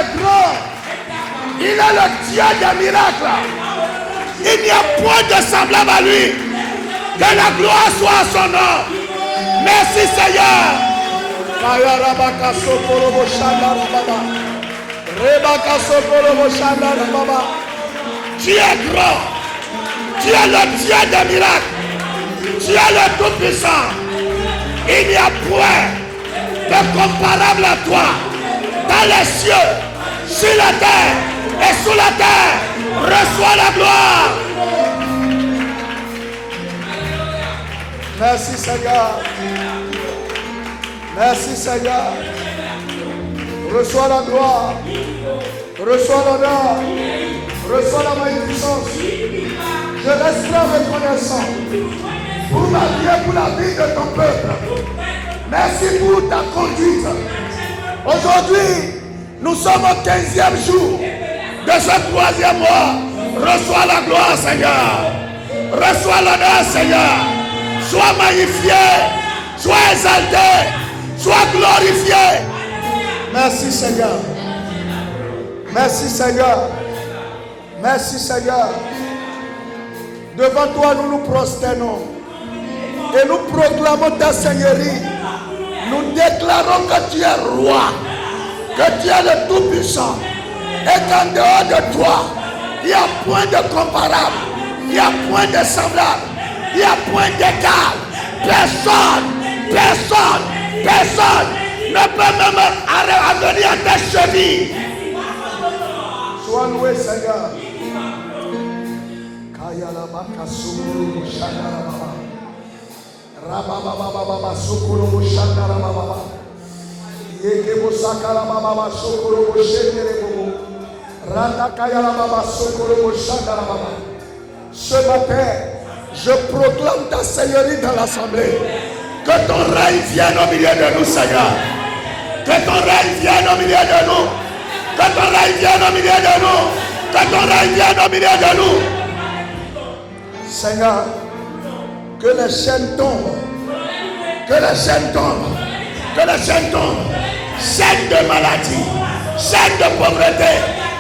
est grand. Il est le Dieu des miracles. Il n'y a point de semblable à lui. Que la gloire soit à son nom. Merci Seigneur. Tu es grand. Tu es le Dieu des miracles. Tu es le Tout-Puissant. Il n'y a point de comparable à toi. Dans les cieux, sur la terre et sous la terre, reçois la gloire. Merci Seigneur. Merci Seigneur. Reçois la gloire. Reçois l'honneur. Reçois la magnificence. Je resterai reconnaissant pour ma vie et pour la vie de ton peuple. Merci pour ta conduite. Aujourd'hui, nous sommes au 15e jour de ce 3e mois. Reçois la gloire, Seigneur. Reçois l'honneur, Seigneur. Sois magnifié, sois exalté, sois glorifié. Merci, Seigneur. Merci, Seigneur. Merci, Seigneur. Devant toi, nous nous prosternons et nous proclamons ta Seigneurie. Nous déclarons que tu es roi, que tu es le Tout-Puissant et qu'en dehors de toi, il n'y a point de comparable, il n'y a point de semblable, il n'y a point d'égal. Personne ne peut même venir à tes chevilles. Sois loué, Seigneur. Ce matin, je proclame ta Seigneurie dans l'assemblée. Que ton règne vienne au milieu de nous, Seigneur. Que ton règne vienne au milieu de nous. Que ton règne vienne au milieu de nous. Que ton règne vienne au milieu de nous. Seigneur, que les chaînes tombent. Que les chaînes tombent. Que les chaînes tombent. Chaînes de maladie. Chaînes de pauvreté.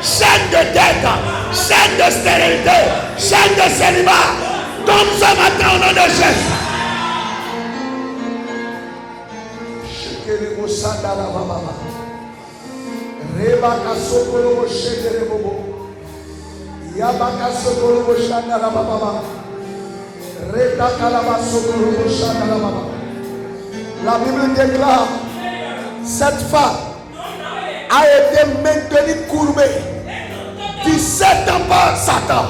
Chaînes de dette. Chaînes de stérilité. Chaînes de célibat. Tombe ce matin au nom de Jésus. La Bible déclare, cette femme a été maintenue courbée 17 ans par Satan.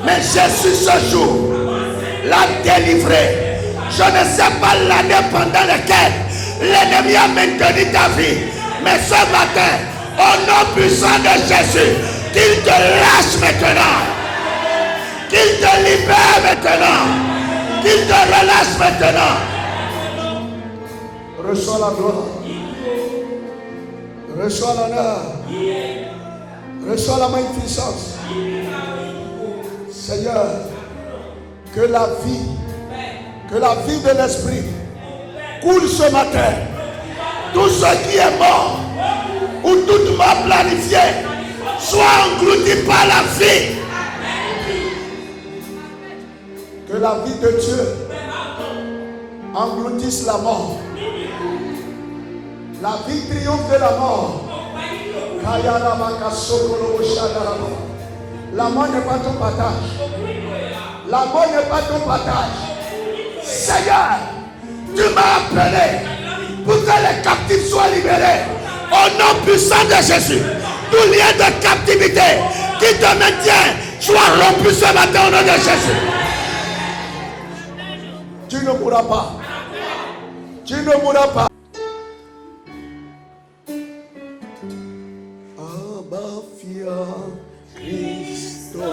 Mais Jésus ce jour l'a délivré. Je ne sais pas l'année pendant laquelle l'ennemi a maintenu ta vie. Mais ce matin, au nom puissant de Jésus, qu'il te lâche maintenant. Qu'il te libère maintenant. Qu'il te relâche maintenant. Reçois la gloire. Reçois l'honneur. Reçois la magnificence. Seigneur, que la vie de l'esprit coule ce matin. Tout ce qui est mort ou toute mort planifiée soit englouti par la vie. Que la vie de Dieu engloutisse la mort. La vie triomphe de la mort. La mort n'est pas ton partage. La mort n'est pas ton partage. Seigneur, tu m'as appelé pour que les captifs soient libérés. Au nom puissant de Jésus, tout lien de captivité qui te maintient soit rompu ce matin au nom de Jésus. Tu ne mourras pas. Tu ne mourras pas. Abba, Fia, Christo.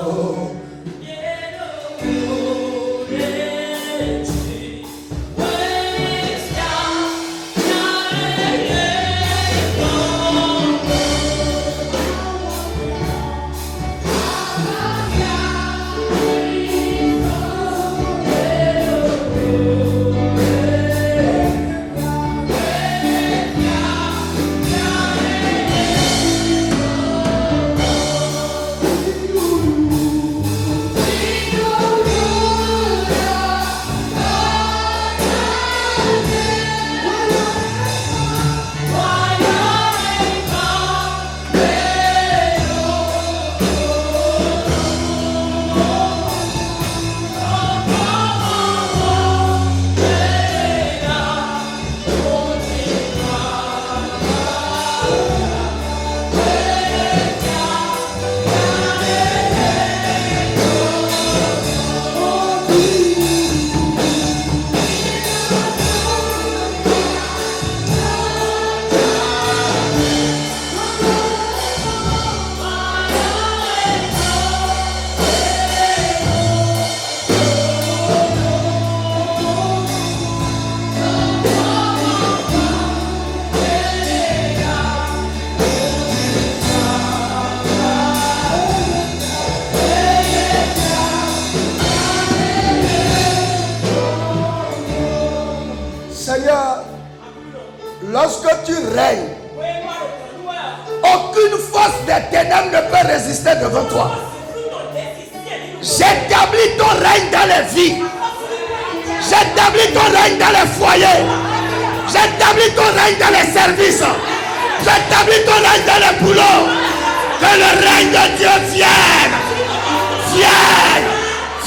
Lorsque tu règnes, aucune force des ténèbres ne peut résister devant toi. J'établis ton règne dans les vies. J'établis ton règne dans les foyers. J'établis ton règne dans les services. J'établis ton règne dans les boulots. Que le règne de Dieu vienne. Vienne.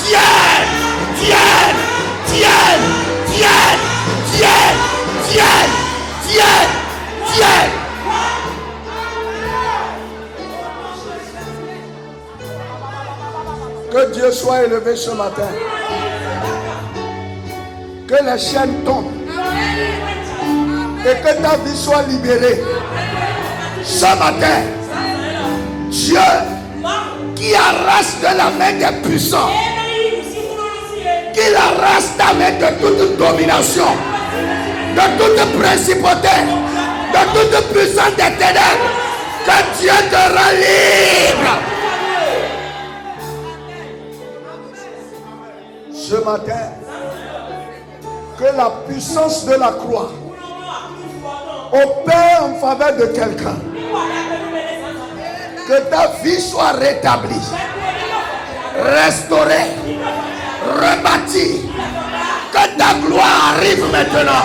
Vienne. Vienne. Vienne. Vienne. Vienne. Vienne. Vienne. Vienne. Que Dieu soit élevé ce matin. Que les chaînes tombent. Et que ta vie soit libérée. Ce matin, Dieu qui arrache de la main des puissants, qu'il arrache ta main de toute domination, de toute principauté, de toute puissance des ténèbres, que Dieu te rend libre. Ce matin, que la puissance de la croix opère en faveur de quelqu'un. Que ta vie soit rétablie, restaurée, rebâtie. Que ta gloire arrive maintenant.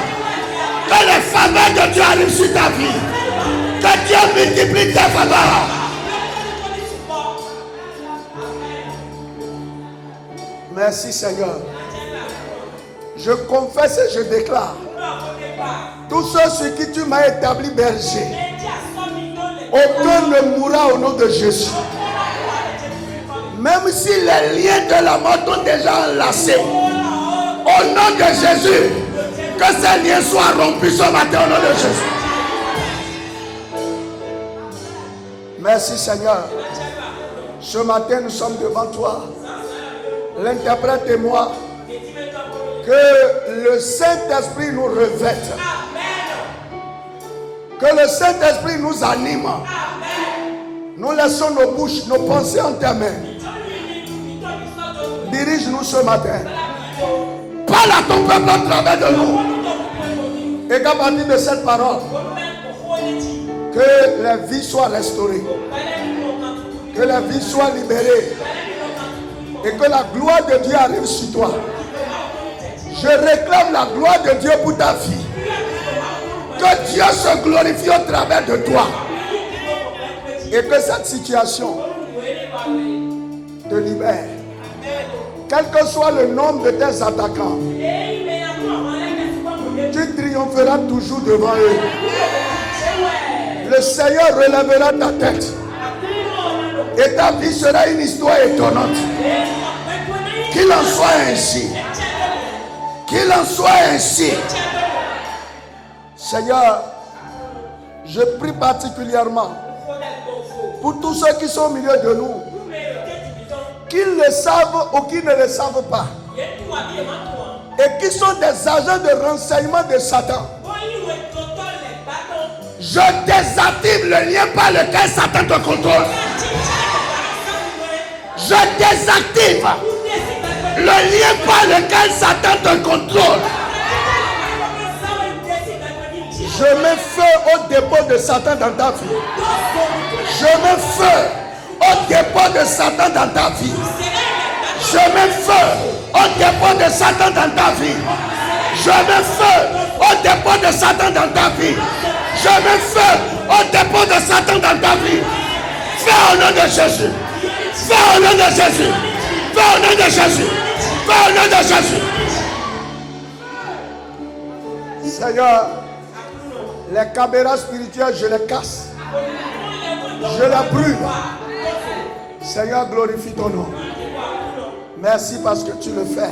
Que les faveurs de Dieu arrivent sur ta vie. Que Dieu multiplie tes faveurs. Merci Seigneur. Je confesse et je déclare. Tous ceux sur qui tu m'as établi berger, aucun ne mourra au nom de Jésus. Même si les liens de la mort sont déjà enlacés, au nom de Jésus, que ces liens soient rompus ce matin au nom de Jésus. Merci Seigneur. Ce matin nous sommes devant toi. L'interprète et moi. Que le Saint-Esprit nous revête. Que le Saint-Esprit nous anime. Nous laissons nos bouches, nos pensées en tes mains. Dirige-nous ce matin. Parle à ton peuple à travers de nous. Et qu'à partir de cette parole, que la vie soit restaurée. Que la vie soit libérée. Et que la gloire de Dieu arrive sur toi. Je réclame la gloire de Dieu pour ta vie. Que Dieu se glorifie au travers de toi. Et que cette situation te libère. Quel que soit le nombre de tes attaquants, tu triompheras toujours devant eux. Le Seigneur relèvera ta tête. Et ta vie sera une histoire étonnante. Qu'il en soit ainsi. Qu'il en soit ainsi. Seigneur, je prie particulièrement pour tous ceux qui sont au milieu de nous, qu'ils le savent ou qu'ils ne le savent pas, et qui sont des agents de renseignement de Satan. Je désactive le lien par lequel Satan te contrôle. Je désactive le lien par lequel Satan te contrôle. Je mets feu au dépôt de Satan dans ta vie. Je mets feu au dépôt de Satan dans ta vie. Je mets feu au dépôt de Satan dans ta vie. Je mets feu au dépôt de Satan dans ta vie. Je mets feu au dépôt de Satan dans ta vie. Fais au nom de Jésus. Fais au nom de Jésus. Fais au nom de Jésus. Fais au nom de Jésus. Seigneur, les caméras spirituelles, je les casse. Je les brûle. Seigneur, glorifie ton nom. Merci parce que tu le fais.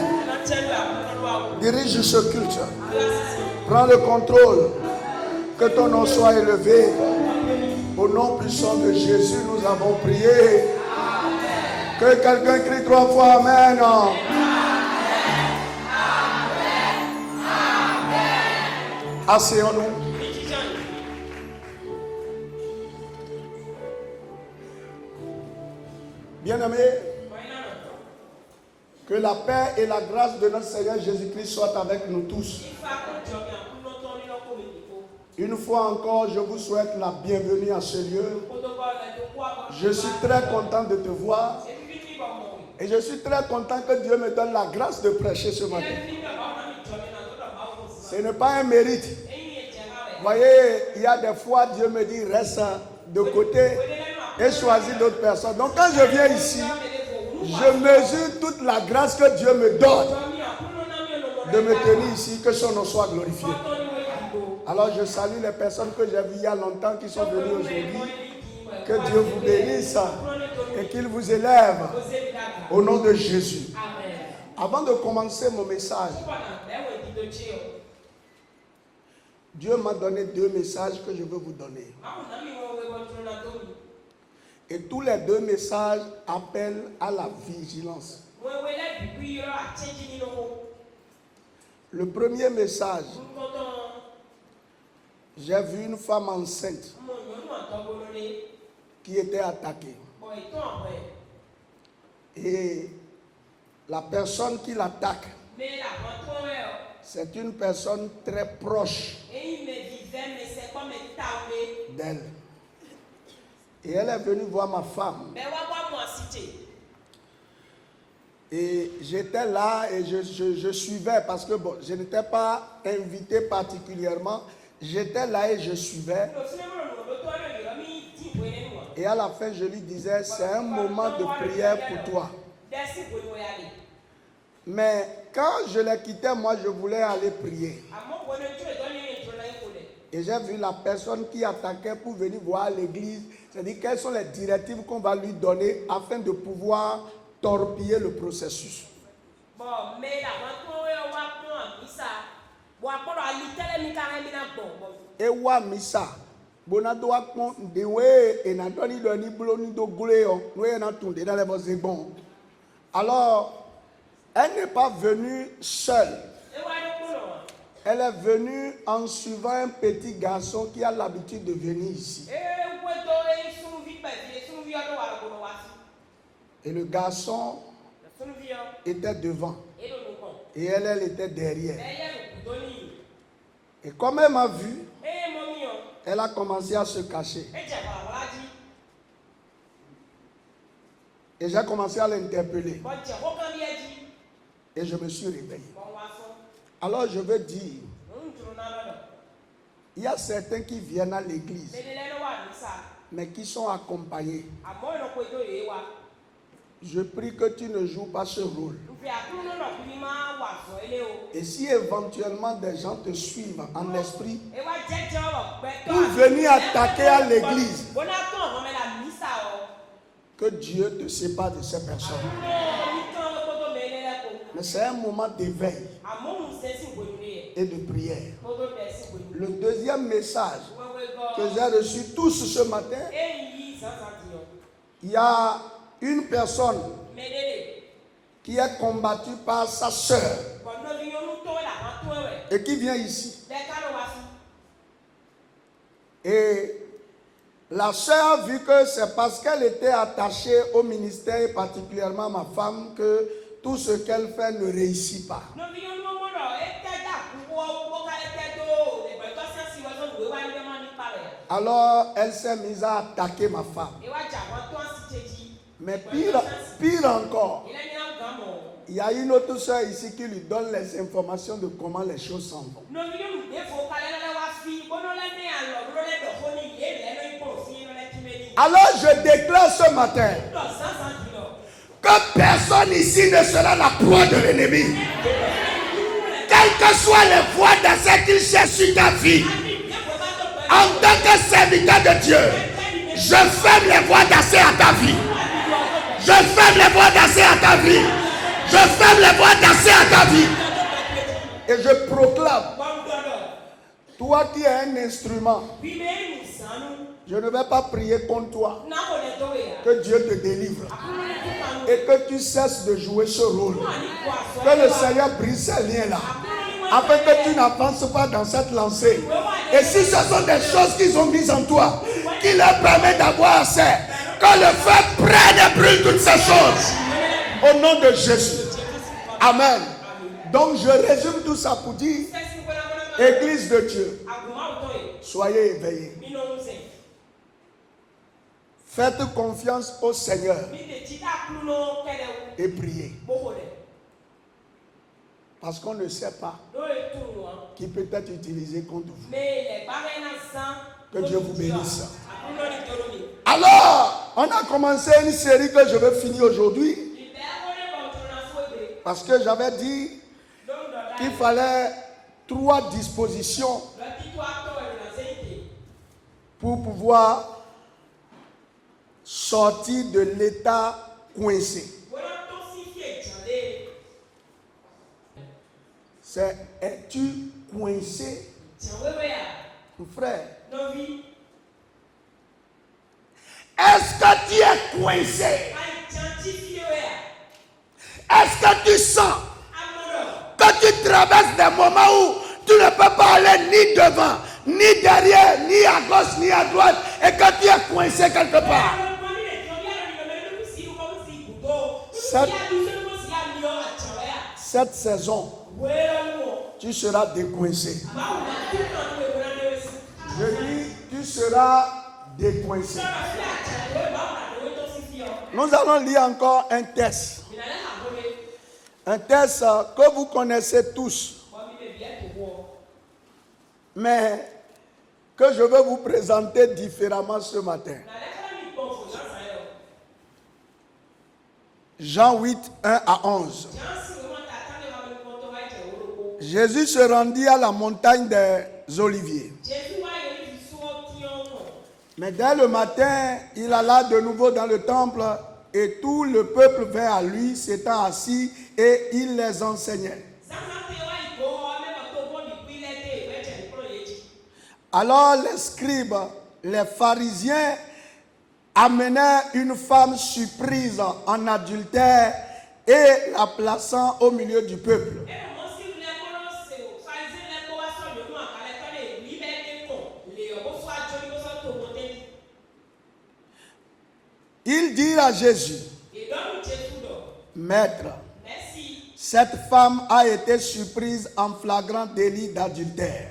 Dirige ce culte. Prends le contrôle. Que ton nom soit élevé. Au nom puissant de Jésus, nous avons prié. Que quelqu'un crie 3 fois Amen. Asseyons-nous. Bien-aimés, que la paix et la grâce de notre Seigneur Jésus-Christ soient avec nous tous. Une fois encore, je vous souhaite la bienvenue à ce lieu. Je suis très content de te voir. Et je suis très content que Dieu me donne la grâce de prêcher ce matin. Ce n'est pas un mérite. Vous voyez, il y a des fois, Dieu me dit, reste de côté et choisis d'autres personnes. Donc quand je viens ici, je mesure toute la grâce que Dieu me donne de me tenir ici, que son nom soit glorifié. Alors je salue les personnes que j'ai vues il y a longtemps qui sont venues aujourd'hui. Que Dieu vous bénisse et qu'il vous élève au nom de Jésus. Avant de commencer mon message, Dieu m'a donné 2 messages que je veux vous donner. Et tous les 2 messages appellent à la vigilance. Le premier message, j'ai vu une femme enceinte qui était attaquée. Et la personne qui l'attaque, c'est une personne très proche d'elle. Et elle est venue voir ma femme. Et j'étais là et je suivais parce que bon, je n'étais pas invité particulièrement. J'étais là et je suivais. Et à la fin, je lui disais, c'est un moment de prière pour toi. Mais quand je l'ai quitté, moi, je voulais aller prier. Et j'ai vu la personne qui attaquait pour venir voir l'église. C'est-à-dire, quelles sont les directives qu'on va lui donner afin de pouvoir torpiller le processus. Et wa misa bonado akpon dewe enadoni doni bloni do guleo nous na tunde dans les bons bon. Alors elle n'est pas venue seule. Elle est venue en suivant un petit garçon qui a l'habitude de venir ici. Et le garçon était devant. Et elle était derrière. Et comme elle m'a vu, elle a commencé à se cacher. Et j'ai commencé à l'interpeller. Et je me suis réveillé. Alors je veux dire, il y a certains qui viennent à l'église, mais qui sont accompagnés. Je prie que tu ne joues pas ce rôle. Et si éventuellement des gens te suivent en esprit pour venir attaquer à l'église, que Dieu te sépare de ces personnes. Mais c'est un moment d'éveil et de prière. Le deuxième message que j'ai reçu tous ce matin, il y a une personne qui est combattue par sa soeur et qui vient ici. Et la soeur a vu que c'est parce qu'elle était attachée au ministère et particulièrement à ma femme que tout ce qu'elle fait ne réussit pas. Alors elle s'est mise à attaquer ma femme. Mais pire encore, il y a une autre soeur ici qui lui donne les informations de comment les choses s'en vont. Alors je déclare ce matin que personne ici ne sera la proie de l'ennemi. Quelles que soient les voies d'accès qu'il cherche sur ta vie, en tant que serviteur de Dieu, je ferme les voies d'accès à ta vie. Je ferme les voies d'accès à ta vie. Je ferme les voies d'accès à ta vie. Et je proclame, toi qui es un instrument, je ne vais pas prier contre toi. Que Dieu te délivre. Et que tu cesses de jouer ce rôle. Que le Seigneur brise ces liens-là. Afin que tu n'avances pas dans cette lancée. Et si ce sont des choses qu'ils ont mises en toi, qui leur permettent d'avoir accès, que le feu prenne et brûle toutes ces choses. Au nom de Jésus. Amen. Donc je résume tout ça pour dire, Église de Dieu, Soyez éveillés. Faites confiance au Seigneur et priez. Parce qu'on ne sait pas qui peut être utilisé contre vous. Que Dieu vous bénisse. Alors, on a commencé une série que je vais finir aujourd'hui. Parce que j'avais dit qu'il fallait 3 dispositions pour pouvoir sortir de l'état coincé. C'est, es-tu coincé, mon frère? Est-ce que tu es coincé? Est-ce que tu sens que tu traverses des moments où tu ne peux pas aller ni devant, ni derrière, ni à gauche, ni à droite, et que tu es coincé quelque part? Cette saison, tu seras décoincé. Je dis, tu seras décoincé. Nous allons lire encore un texte. Un texte que vous connaissez tous. Mais que je veux vous présenter différemment ce matin. Jean 8, 1 à 11. Jésus se rendit à la montagne des Oliviers. Mais dès le matin, il alla de nouveau dans le temple et tout le peuple vint à lui, s'étant assis, et il les enseignait. Alors les scribes, les pharisiens, amenèrent une femme surprise en adultère et la plaçant au milieu du peuple. Ils dirent à Jésus, Maître, cette femme a été surprise en flagrant délit d'adultère.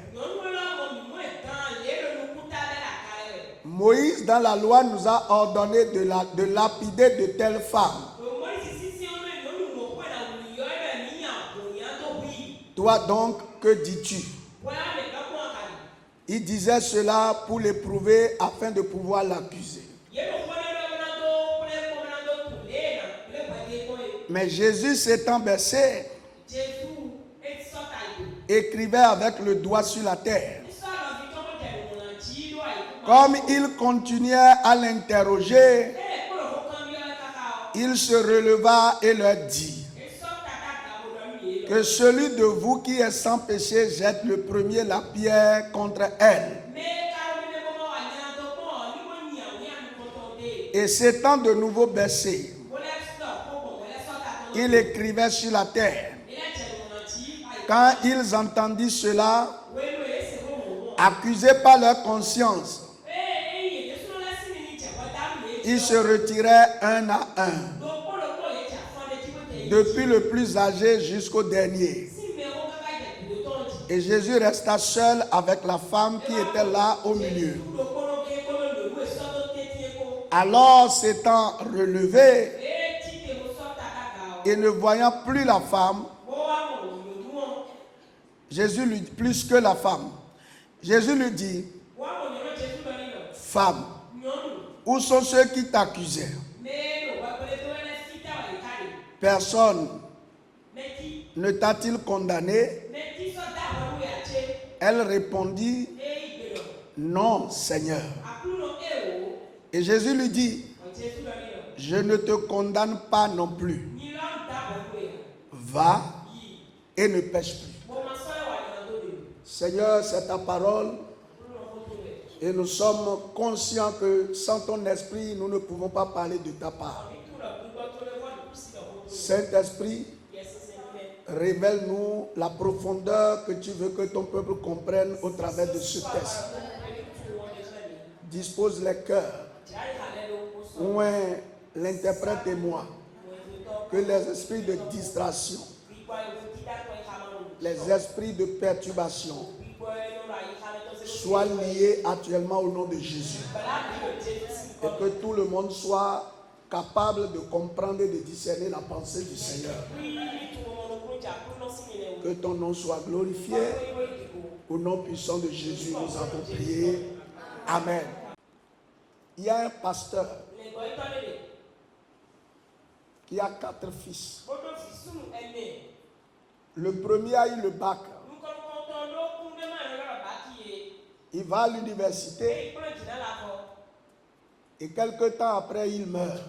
Moïse, dans la loi, nous a ordonné de lapider de telles femmes. Toi donc, que dis-tu? Il disait cela pour l'éprouver afin de pouvoir l'accuser. Mais Jésus s'étant baissé, écrivait avec le doigt sur la terre. Comme il continuait à l'interroger, il se releva et leur dit, que celui de vous qui est sans péché jette le premier la pierre contre elle. Et s'étant de nouveau baissé, il écrivait sur la terre. Quand ils entendirent cela, accusés par leur conscience, ils se retiraient un à un, depuis le plus âgé jusqu'au dernier. Et Jésus resta seul avec la femme qui était là au milieu. Alors, s'étant relevé et ne voyant plus la femme, Jésus lui dit, plus que la femme, Jésus lui dit, femme, où sont ceux qui t'accusaient? Personne ne t'a-t-il condamné? Elle répondit, non, Seigneur. Et Jésus lui dit, je ne te condamne pas non plus. Va et ne pêche plus. Seigneur, c'est ta parole. Et nous sommes conscients que sans ton esprit, nous ne pouvons pas parler de ta part. Saint-Esprit, révèle-nous la profondeur que tu veux que ton peuple comprenne au travers de ce texte. Dispose les cœurs. Ouin l'interprète et moi. Que les esprits de distraction, les esprits de perturbation soit lié actuellement au nom de Jésus. Et que tout le monde soit capable de comprendre et de discerner la pensée du Seigneur. Que ton nom soit glorifié. Au nom puissant de Jésus, nous avons prié. Amen. Il y a un pasteur qui a 4 fils. Le premier a eu le bac. Il va à l'université et quelque temps après, il meurt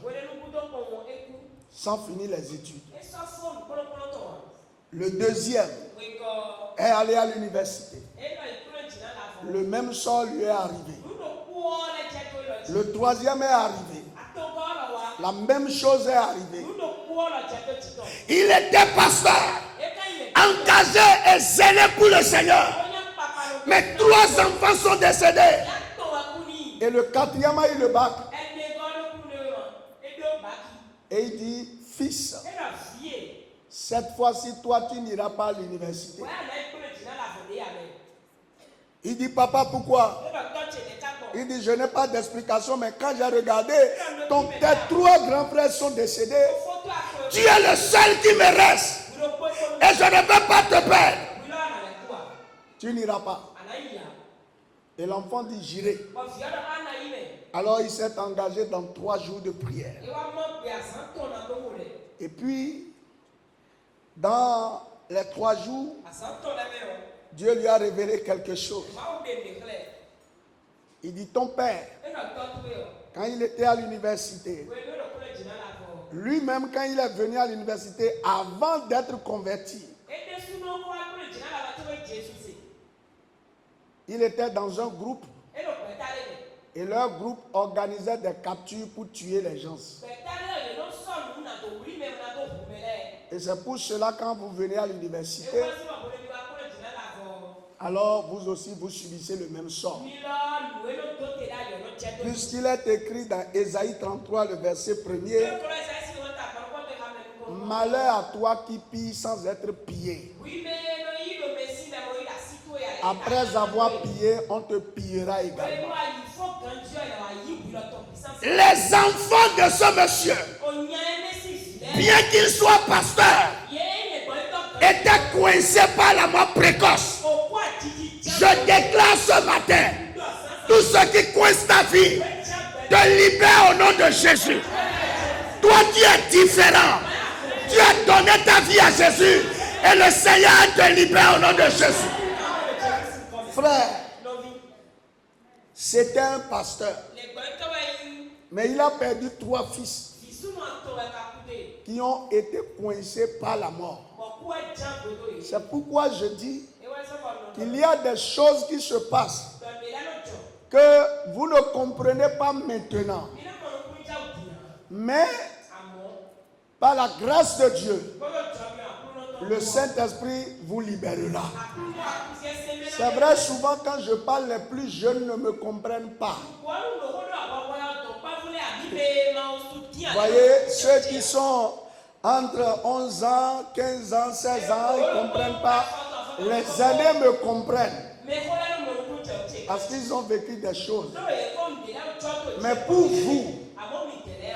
sans finir les études. Le deuxième est allé à l'université. Le même sort lui est arrivé. Le troisième est arrivé. La même chose est arrivée. Il était pasteur, engagé et zélé pour le Seigneur. Mais 3 enfants sont décédés. Et le 4e a eu le bac. Et il dit, fils, cette fois-ci, toi, tu n'iras pas à l'université. Il dit, papa, pourquoi? Il dit, je n'ai pas d'explication, mais quand j'ai regardé, tes 3 grands frères sont décédés. Tu es le seul qui me reste. Et je ne veux pas te perdre. Tu n'iras pas. Et l'enfant dit, j'irai. Alors il s'est engagé dans 3 jours de prière. Et puis, dans les 3 jours, Dieu lui a révélé quelque chose. Il dit, ton père, quand il était à l'université, lui-même quand il est venu à l'université, avant d'être converti, il était dans un groupe. Et leur groupe organisait des captures pour tuer les gens. Et c'est pour cela quand vous venez à l'université, alors vous aussi vous subissez le même sort. Puisqu'il est écrit dans Ésaïe 33, le verset 1er, malheur à toi qui pilles sans être pillé. Après avoir pillé, on te pillera également. Les enfants de ce monsieur, bien qu'il soit pasteur, étaient coincés par la mort précoce. Je déclare ce matin, tous ceux qui coincent ta vie, te libèrent au nom de Jésus. Toi, tu es différent. Tu as donné ta vie à Jésus et le Seigneur te libère au nom de Jésus. Frère, c'était un pasteur, mais il a perdu 3 fils qui ont été coincés par la mort. C'est pourquoi je dis qu'il y a des choses qui se passent que vous ne comprenez pas maintenant, mais par la grâce de Dieu, le Saint-Esprit vous libérera. C'est vrai, souvent quand je parle, les plus jeunes ne me comprennent pas. Voyez, ceux qui sont entre 11 ans, 15 ans, 16 ans, ils ne comprennent pas. Les aînés me comprennent. Parce qu'ils ont vécu des choses. Mais pour vous,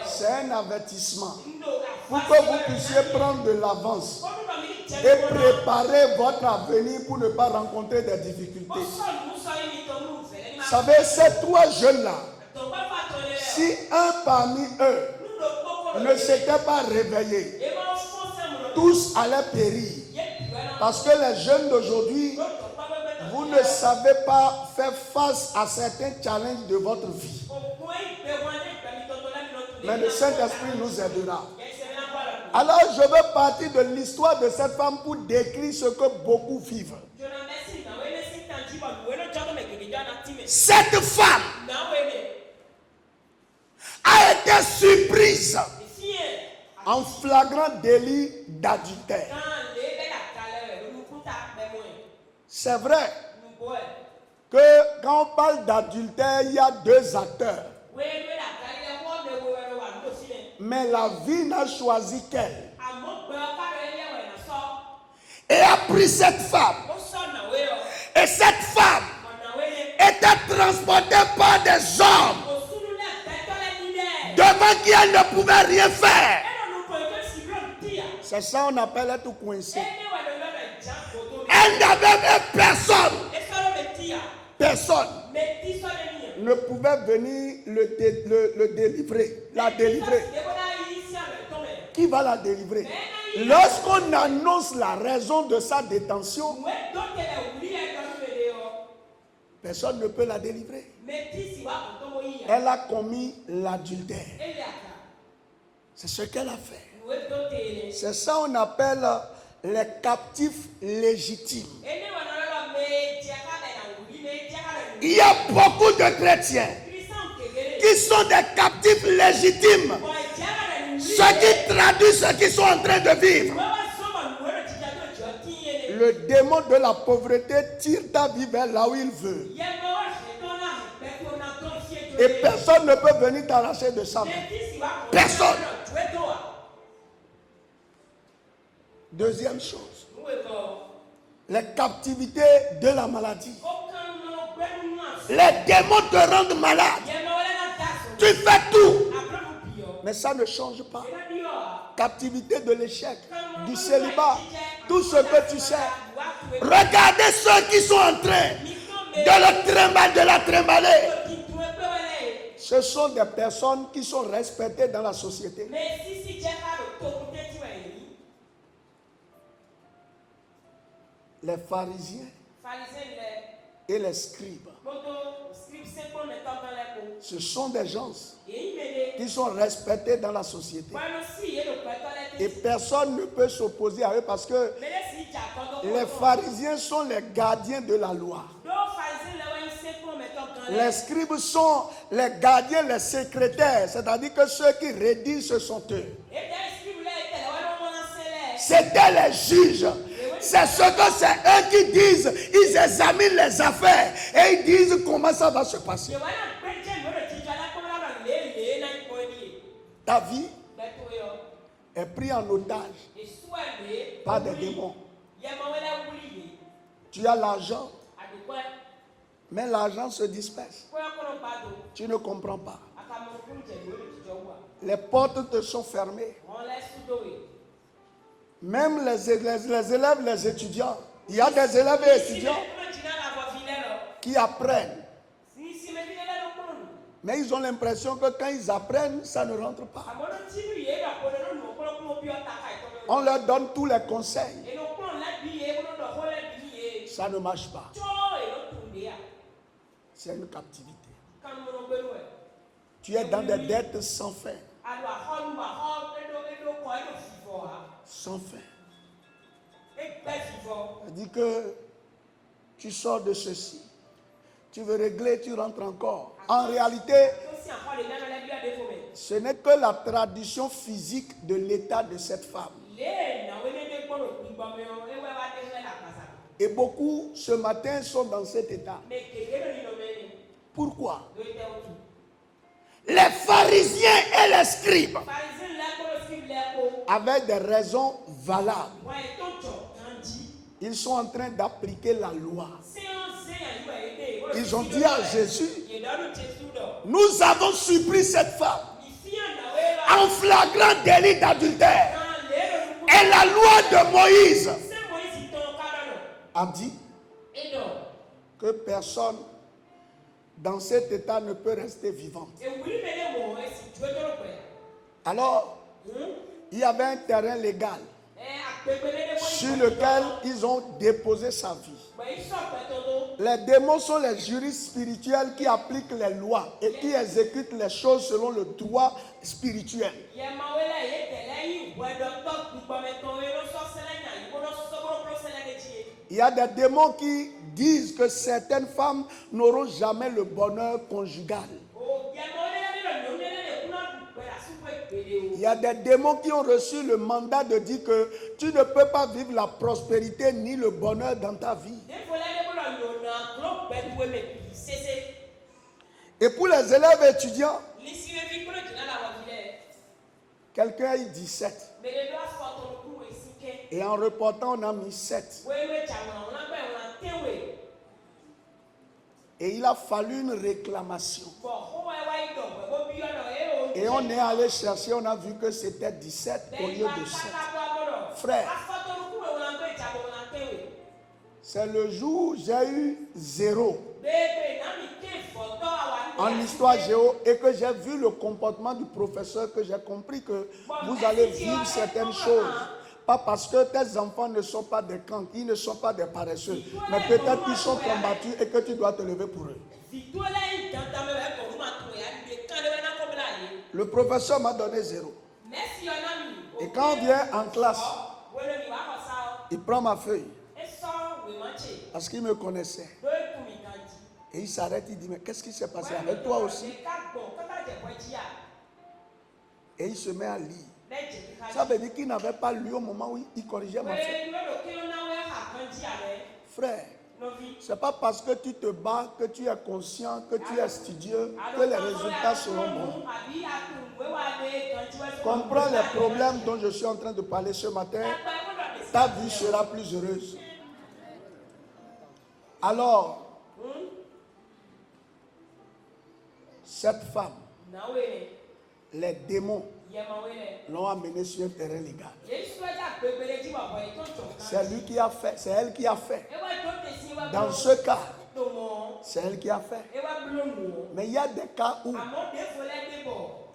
c'est un avertissement. Pour que vous puissiez prendre de l'avance et préparer votre avenir pour ne pas rencontrer des difficultés. Vous savez, ces 3 jeunes-là, si un parmi eux ne s'était pas réveillé, tous allaient périr. Parce que les jeunes d'aujourd'hui, vous ne savez pas faire face à certains challenges de votre vie. Mais le Saint-Esprit nous aidera. Alors je veux partir de l'histoire de cette femme pour décrire ce que beaucoup vivent. Cette femme a été surprise en flagrant délit d'adultère. C'est vrai que quand on parle d'adultère, il y a 2 acteurs. Mais la vie n'a choisi qu'elle. Et a pris cette femme. Et cette femme était transportée par des hommes devant qui elle ne pouvait rien faire. C'est ça qu'on appelle être coincé. Elle n'avait même personne. Personne ne pouvait venir le délivrer, la délivrer. Qui va la délivrer? Lorsqu'on annonce la raison de sa détention, personne ne peut la délivrer. Elle a commis l'adultère. C'est ce qu'elle a fait. C'est ça qu'on appelle les captifs légitimes. Il y a beaucoup de chrétiens qui sont des captifs légitimes. Ceux qui traduisent ce qu'ils sont en train de vivre. Le démon de la pauvreté tire ta vie vers là où il veut. Et personne ne peut venir t'arracher de ça. Personne. Deuxième chose. Les captivités de la maladie. Les démons te rendent malade. Tu fais tout. Mais ça ne change pas. Captivité de l'échec, du célibat, tout ce que tu sais. Regardez ceux qui sont en train de la trimballer. Ce sont des personnes qui sont respectées dans la société. Les pharisiens et les scribes. Ce sont des gens qui sont respectés dans la société. Et personne ne peut s'opposer à eux parce que les pharisiens sont les gardiens de la loi. Les scribes sont les gardiens, les secrétaires, c'est-à-dire que ceux qui rédigent, ce sont eux. C'était les juges. C'est ce que c'est eux qui disent. Ils examinent les affaires et ils disent comment ça va se passer. Ta vie est prise en otage par des démons. Tu as l'argent, mais l'argent se disperse. Tu ne comprends pas. Les portes te sont fermées. Même les élèves, les étudiants. Il y a des élèves et étudiants qui apprennent. Mais ils ont l'impression que quand ils apprennent, ça ne rentre pas. On leur donne tous les conseils. Ça ne marche pas. C'est une captivité. Tu es dans des dettes sans fin. Sans fin. Ça dit que tu sors de ceci. Tu veux régler, tu rentres encore. En réalité, ce n'est que la tradition physique de l'état de cette femme. Et beaucoup, ce matin, sont dans cet état. Pourquoi? Les pharisiens et les scribes avaient des raisons valables. Ils sont en train d'appliquer la loi. Ils ont dit à Jésus, nous avons surpris cette femme en flagrant délit d'adultère. Et la loi de Moïse a dit que personne dans cet état ne peut rester vivante. Alors, il y avait un terrain légal sur lequel ils ont déposé sa vie. Les démons sont les juristes spirituels qui appliquent les lois et qui exécutent les choses selon le droit spirituel. Il y a des démons qui disent que certaines femmes n'auront jamais le bonheur conjugal. Il y a des démons qui ont reçu le mandat de dire que tu ne peux pas vivre la prospérité ni le bonheur dans ta vie. Et pour les élèves étudiants, quelqu'un a eu 17. Et en reportant, on a mis 7. Et il a fallu une réclamation. Et on est allé chercher, on a vu que c'était 17 au lieu de 7. Frère, c'est le jour où j'ai eu 0 en histoire géo et que j'ai vu le comportement du professeur, que j'ai compris que vous allez vivre certaines choses. Pas parce que tes enfants ne sont pas des cancres, ils ne sont pas des paresseux, mais peut-être qu'ils sont combattus et que tu dois te lever pour eux. Le professeur m'a donné 0. Et quand on vient en classe, il prend ma feuille parce qu'il me connaissait. Et il s'arrête, il dit, mais qu'est-ce qui s'est passé avec toi aussi? Et il se met à lire. Ça veut dire qu'il n'avait pas lu au moment où il corrigeait ma feuille. Frère, c'est pas parce que tu te bats, que tu es conscient, que tu es studieux, que les résultats seront bons. Comprends les problèmes dont je suis en train de parler ce matin. Ta vie sera plus heureuse. Alors, cette femme, les démons l'ont amené sur un terrain légal. C'est lui qui a fait, c'est elle qui a fait. Dans ce cas, c'est elle qui a fait. Mais il y a des cas où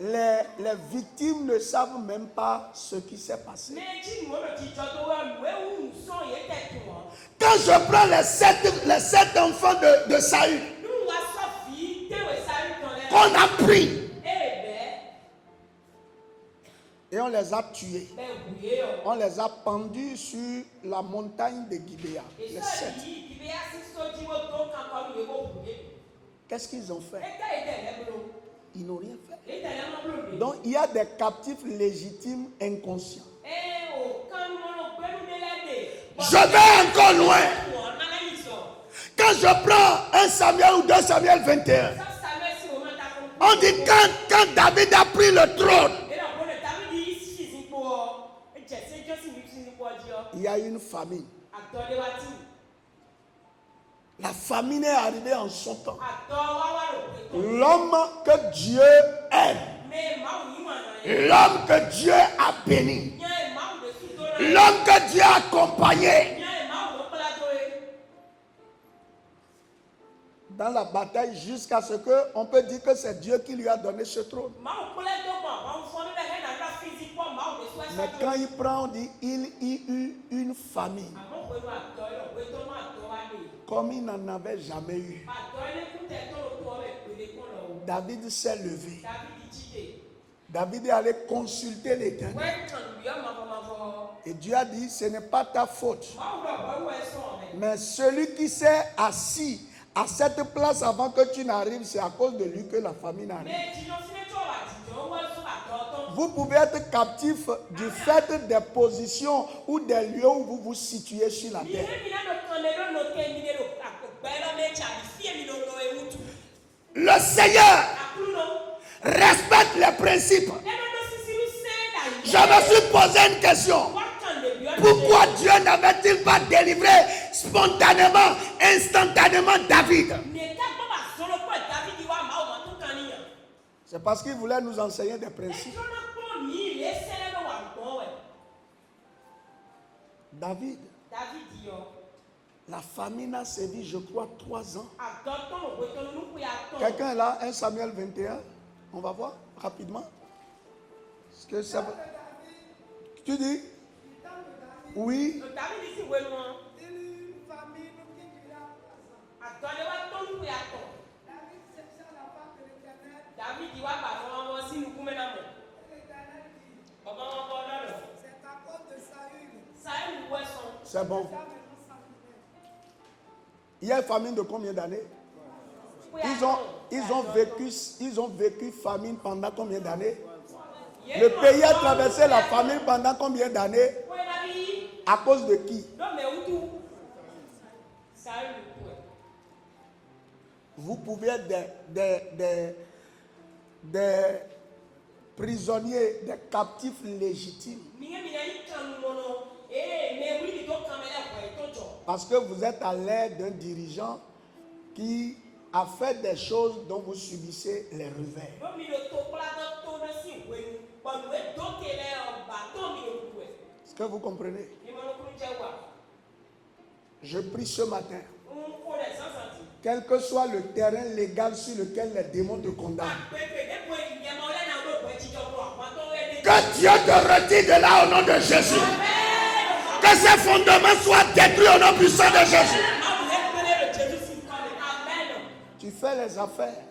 les victimes ne savent même pas ce qui s'est passé. Quand je prends les sept enfants de Saül, qu'on a pris et on les a tués, on les a pendus sur la montagne de Gibéa, les 7. Qu'est-ce qu'ils ont fait? Ils n'ont rien fait. Donc il y a des captifs légitimes inconscients. Je vais encore loin. Quand je prends 1 Samuel ou 2 Samuel 21, on dit quand David a pris le trône, il y a une famine. La famine est arrivée en son temps. L'homme que Dieu aime, l'homme que Dieu a béni, l'homme que Dieu a accompagné, dans la bataille jusqu'à ce qu'on peut dire que c'est Dieu qui lui a donné ce trône. Mais quand il prend, on dit il y eut une famine comme il n'en avait jamais eu. David s'est levé. David est allé consulter l'Éternel. Et Dieu a dit, ce n'est pas ta faute. Mais celui qui s'est assis à cette place avant que tu n'arrives, c'est à cause de lui que la famine arrive. Vous pouvez être captif du fait des positions ou des lieux où vous vous situez sur la terre. Le Seigneur respecte les principes. Je me suis posé une question. Pourquoi Dieu n'avait-il pas délivré spontanément, instantanément David? C'est parce qu'il voulait nous enseigner des principes. David, la famine a sévi, je crois, 3 ans. Quelqu'un est là, 1 Samuel 21. On va voir rapidement. Ce que ça... Tu dis? Oui. C'est bon. Il y a une famine de combien d'années? Ils ont vécu famine pendant combien d'années? Le pays a traversé la famine pendant combien d'années? À cause de qui? Vous pouvez être des prisonniers, des captifs légitimes. Parce que vous êtes à l'aide d'un dirigeant qui a fait des choses dont vous subissez les revers. Est-ce que vous comprenez? Je prie ce matin, quel que soit le terrain légal sur lequel les démons te condamnent, que Dieu te retire de là au nom de Jésus. Que ces fondements soient détruits au nom puissant de Jésus. Tu fais les affaires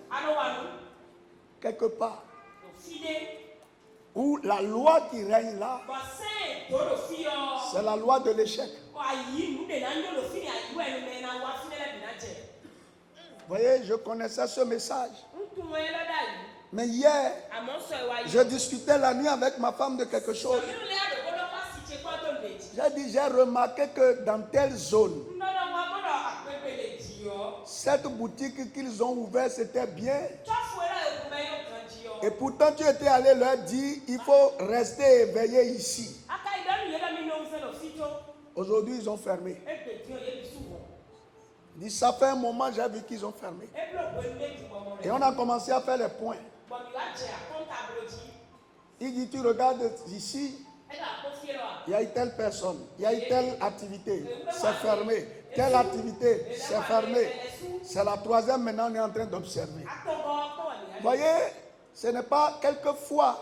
quelque part où la loi qui règne là, c'est la loi de l'échec. Vous voyez, je connaissais ce message. Mais hier, je discutais la nuit avec ma femme de quelque chose. J'ai remarqué que dans telle zone, cette boutique qu'ils ont ouverte, c'était bien. Et pourtant, tu étais allé leur dire, il faut rester éveillé ici. Aujourd'hui, ils ont fermé. Il dit, ça fait un moment, j'ai vu qu'ils ont fermé. Et on a commencé à faire les points. Il dit, tu regardes ici, il y a une telle personne, il y a une telle activité, c'est fermé. Telle activité, c'est fermé. C'est la troisième, maintenant on est en train d'observer. Vous voyez, ce n'est pas quelquefois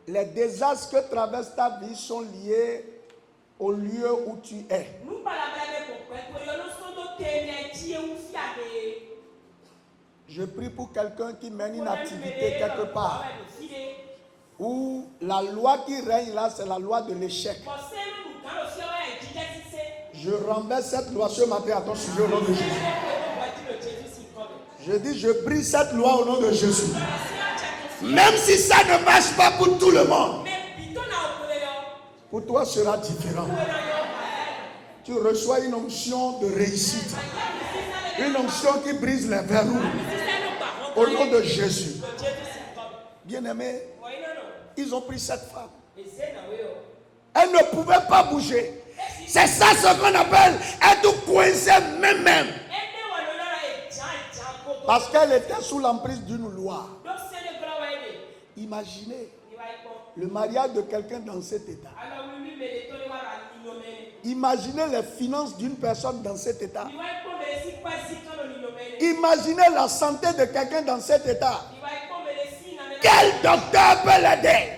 les désastres que traverse ta vie sont liés au lieu où tu es. Je prie pour quelqu'un qui mène une activité quelque part où la loi qui règne là, c'est la loi de l'échec. Je renverse cette loi ce matin à ton sujet au nom de Jésus. Je dis, je brise cette loi au nom de Jésus. Même si ça ne marche pas pour tout le monde, pour toi sera différent. Tu reçois une onction de réussite. Une onction qui brise les verrous. Au nom de Jésus. Bien-aimés, ils ont pris cette femme. Elle ne pouvait pas bouger. C'est ça ce qu'on appelle être coincé même. Parce qu'elle était sous l'emprise d'une loi. Imaginez le mariage de quelqu'un dans cet état. Imaginez les finances d'une personne dans cet état. Imaginez la santé de quelqu'un dans cet état. Quel docteur peut l'aider?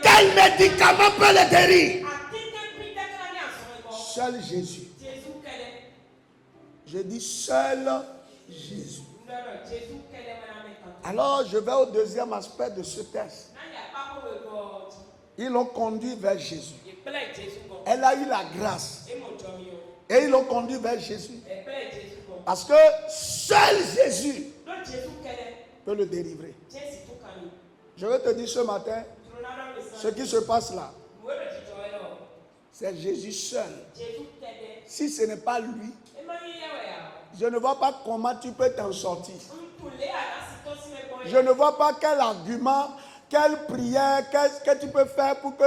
Quel médicament peut le guérir? Seul Jésus. Je dis seul Jésus. Alors je vais au deuxième aspect de ce texte. Ils l'ont conduit vers Jésus. Elle a eu la grâce. Et ils l'ont conduit vers Jésus. Parce que seul Jésus peut le délivrer. Je vais te dire ce matin, ce qui se passe là, c'est Jésus seul. Si ce n'est pas lui, je ne vois pas comment tu peux t'en sortir. Je ne vois pas quel argument, quelle prière, qu'est-ce que tu peux faire pour que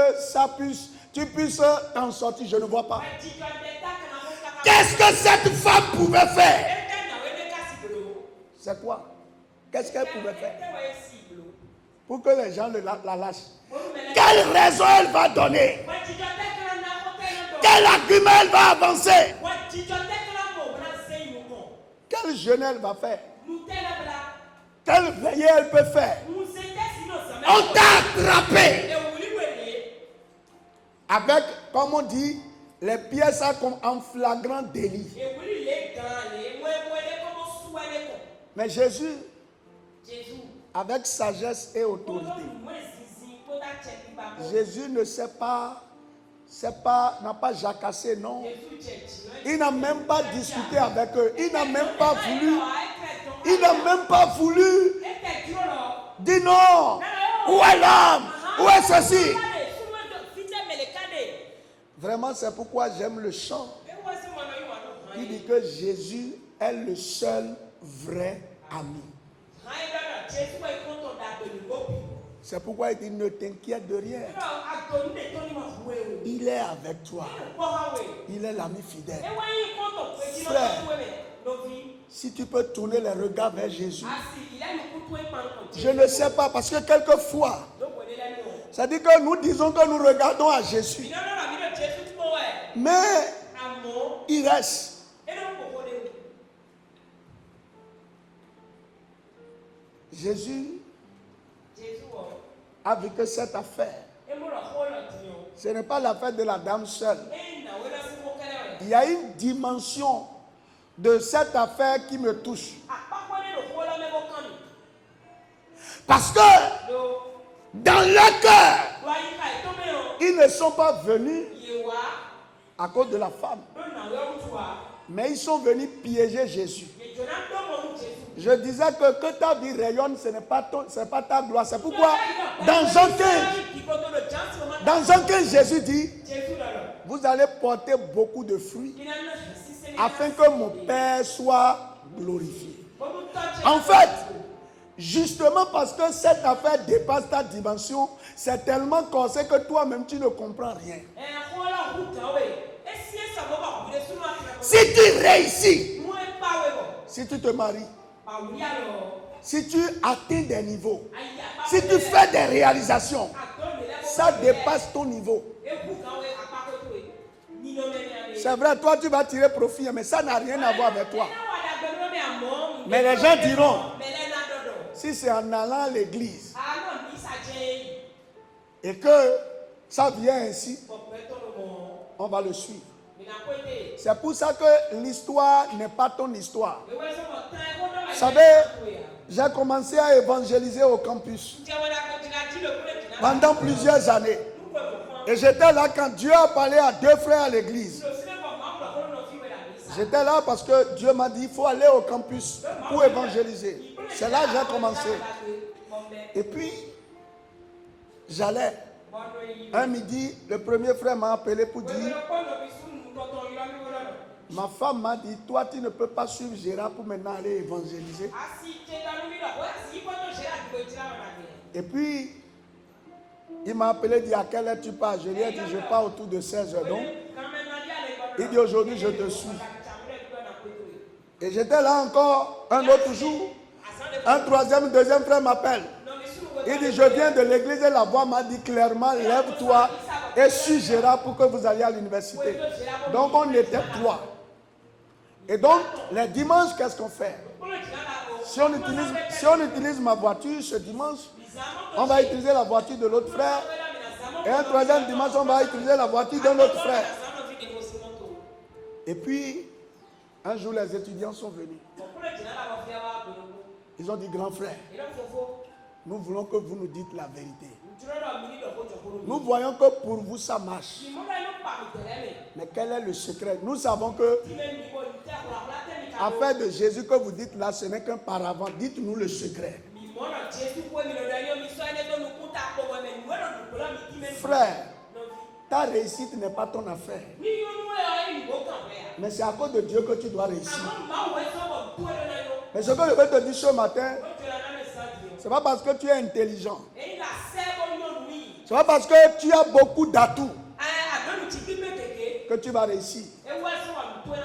tu puisses t'en sortir. Je ne vois pas. Qu'est-ce que cette femme pouvait faire? C'est quoi? Qu'est-ce qu'elle pouvait faire pour que les gens la lâchent? Quelle raison elle va donner? Quel argument elle va avancer? Quel jeûne elle va faire? Quelle veillée elle peut faire? On t'a attrapé avec, comme on dit, les pièces en flagrant délit. Mais Jésus, avec sagesse et autorité, Jésus n'a pas jacassé, non. Il n'a même pas discuté avec eux. Il n'a même pas voulu. Dis non. Où est l'homme? Où est ceci? Vraiment, c'est pourquoi j'aime le chant. Il dit que Jésus est le seul vrai ami. C'est pourquoi il dit ne t'inquiète de rien. Il est avec toi. Il est l'ami fidèle. Frère, si tu peux tourner les regards vers Jésus. Je ne sais pas, parce que quelquefois, ça dit que nous disons que nous regardons à Jésus. Mais il reste. Jésus a vu que cette affaire, ce n'est pas l'affaire de la dame seule. Il y a une dimension de cette affaire qui me touche. Parce que dans leur cœur, ils ne sont pas venus à cause de la femme, mais ils sont venus piéger Jésus. Je disais que ta vie rayonne, ce n'est pas ta gloire. C'est pourquoi dans Jean 15, Jésus dit, vous allez porter beaucoup de fruits afin que mon Père soit glorifié. En fait, justement parce que cette affaire dépasse ta dimension, c'est tellement corsé que toi-même tu ne comprends rien. Si tu réussis, si tu te maries, si tu atteins des niveaux, si tu fais des réalisations, ça dépasse ton niveau. C'est vrai, toi tu vas tirer profit, mais ça n'a rien à voir avec toi. Mais les gens diront, si c'est en allant à l'église et que ça vient ainsi, on va le suivre. C'est pour ça que l'histoire n'est pas ton histoire. Vous savez, j'ai commencé à évangéliser au campus pendant plusieurs années. Et j'étais là quand Dieu a parlé à 2 frères à l'église. J'étais là parce que Dieu m'a dit, il faut aller au campus pour évangéliser. C'est là que j'ai commencé. Et puis, j'allais. Un midi, le premier frère m'a appelé pour dire, ma femme m'a dit, toi tu ne peux pas suivre Gérard pour maintenant aller évangéliser. Et puis, il m'a appelé, il dit, à quelle heure tu pars? Je lui ai dit, je pars autour de 16h. Donc, il dit, aujourd'hui je te suis. Et j'étais là encore un autre jour. Un deuxième frère m'appelle. Il dit, je viens de l'église et la voix m'a dit clairement, lève-toi et suis Gérard pour que vous alliez à l'université. Donc on était 3. Et donc, les dimanches, qu'est-ce qu'on fait? Si on utilise ma voiture ce dimanche, on va utiliser la voiture de l'autre frère. Et un troisième dimanche, on va utiliser la voiture d'un autre frère. Et puis, un jour, les étudiants sont venus. Ils ont dit, grand frère, nous voulons que vous nous dites la vérité. Nous voyons que pour vous, ça marche. Mais quel est le secret? Nous savons que affaire de Jésus que vous dites là, ce n'est qu'un paravent. Dites-nous le secret. Frère, ta réussite n'est pas ton affaire. Mais c'est à cause de Dieu que tu dois réussir. Mais ce que je veux te dire ce matin, ce n'est pas parce que tu es intelligent. Ce n'est pas parce que tu as beaucoup d'atouts que tu vas réussir.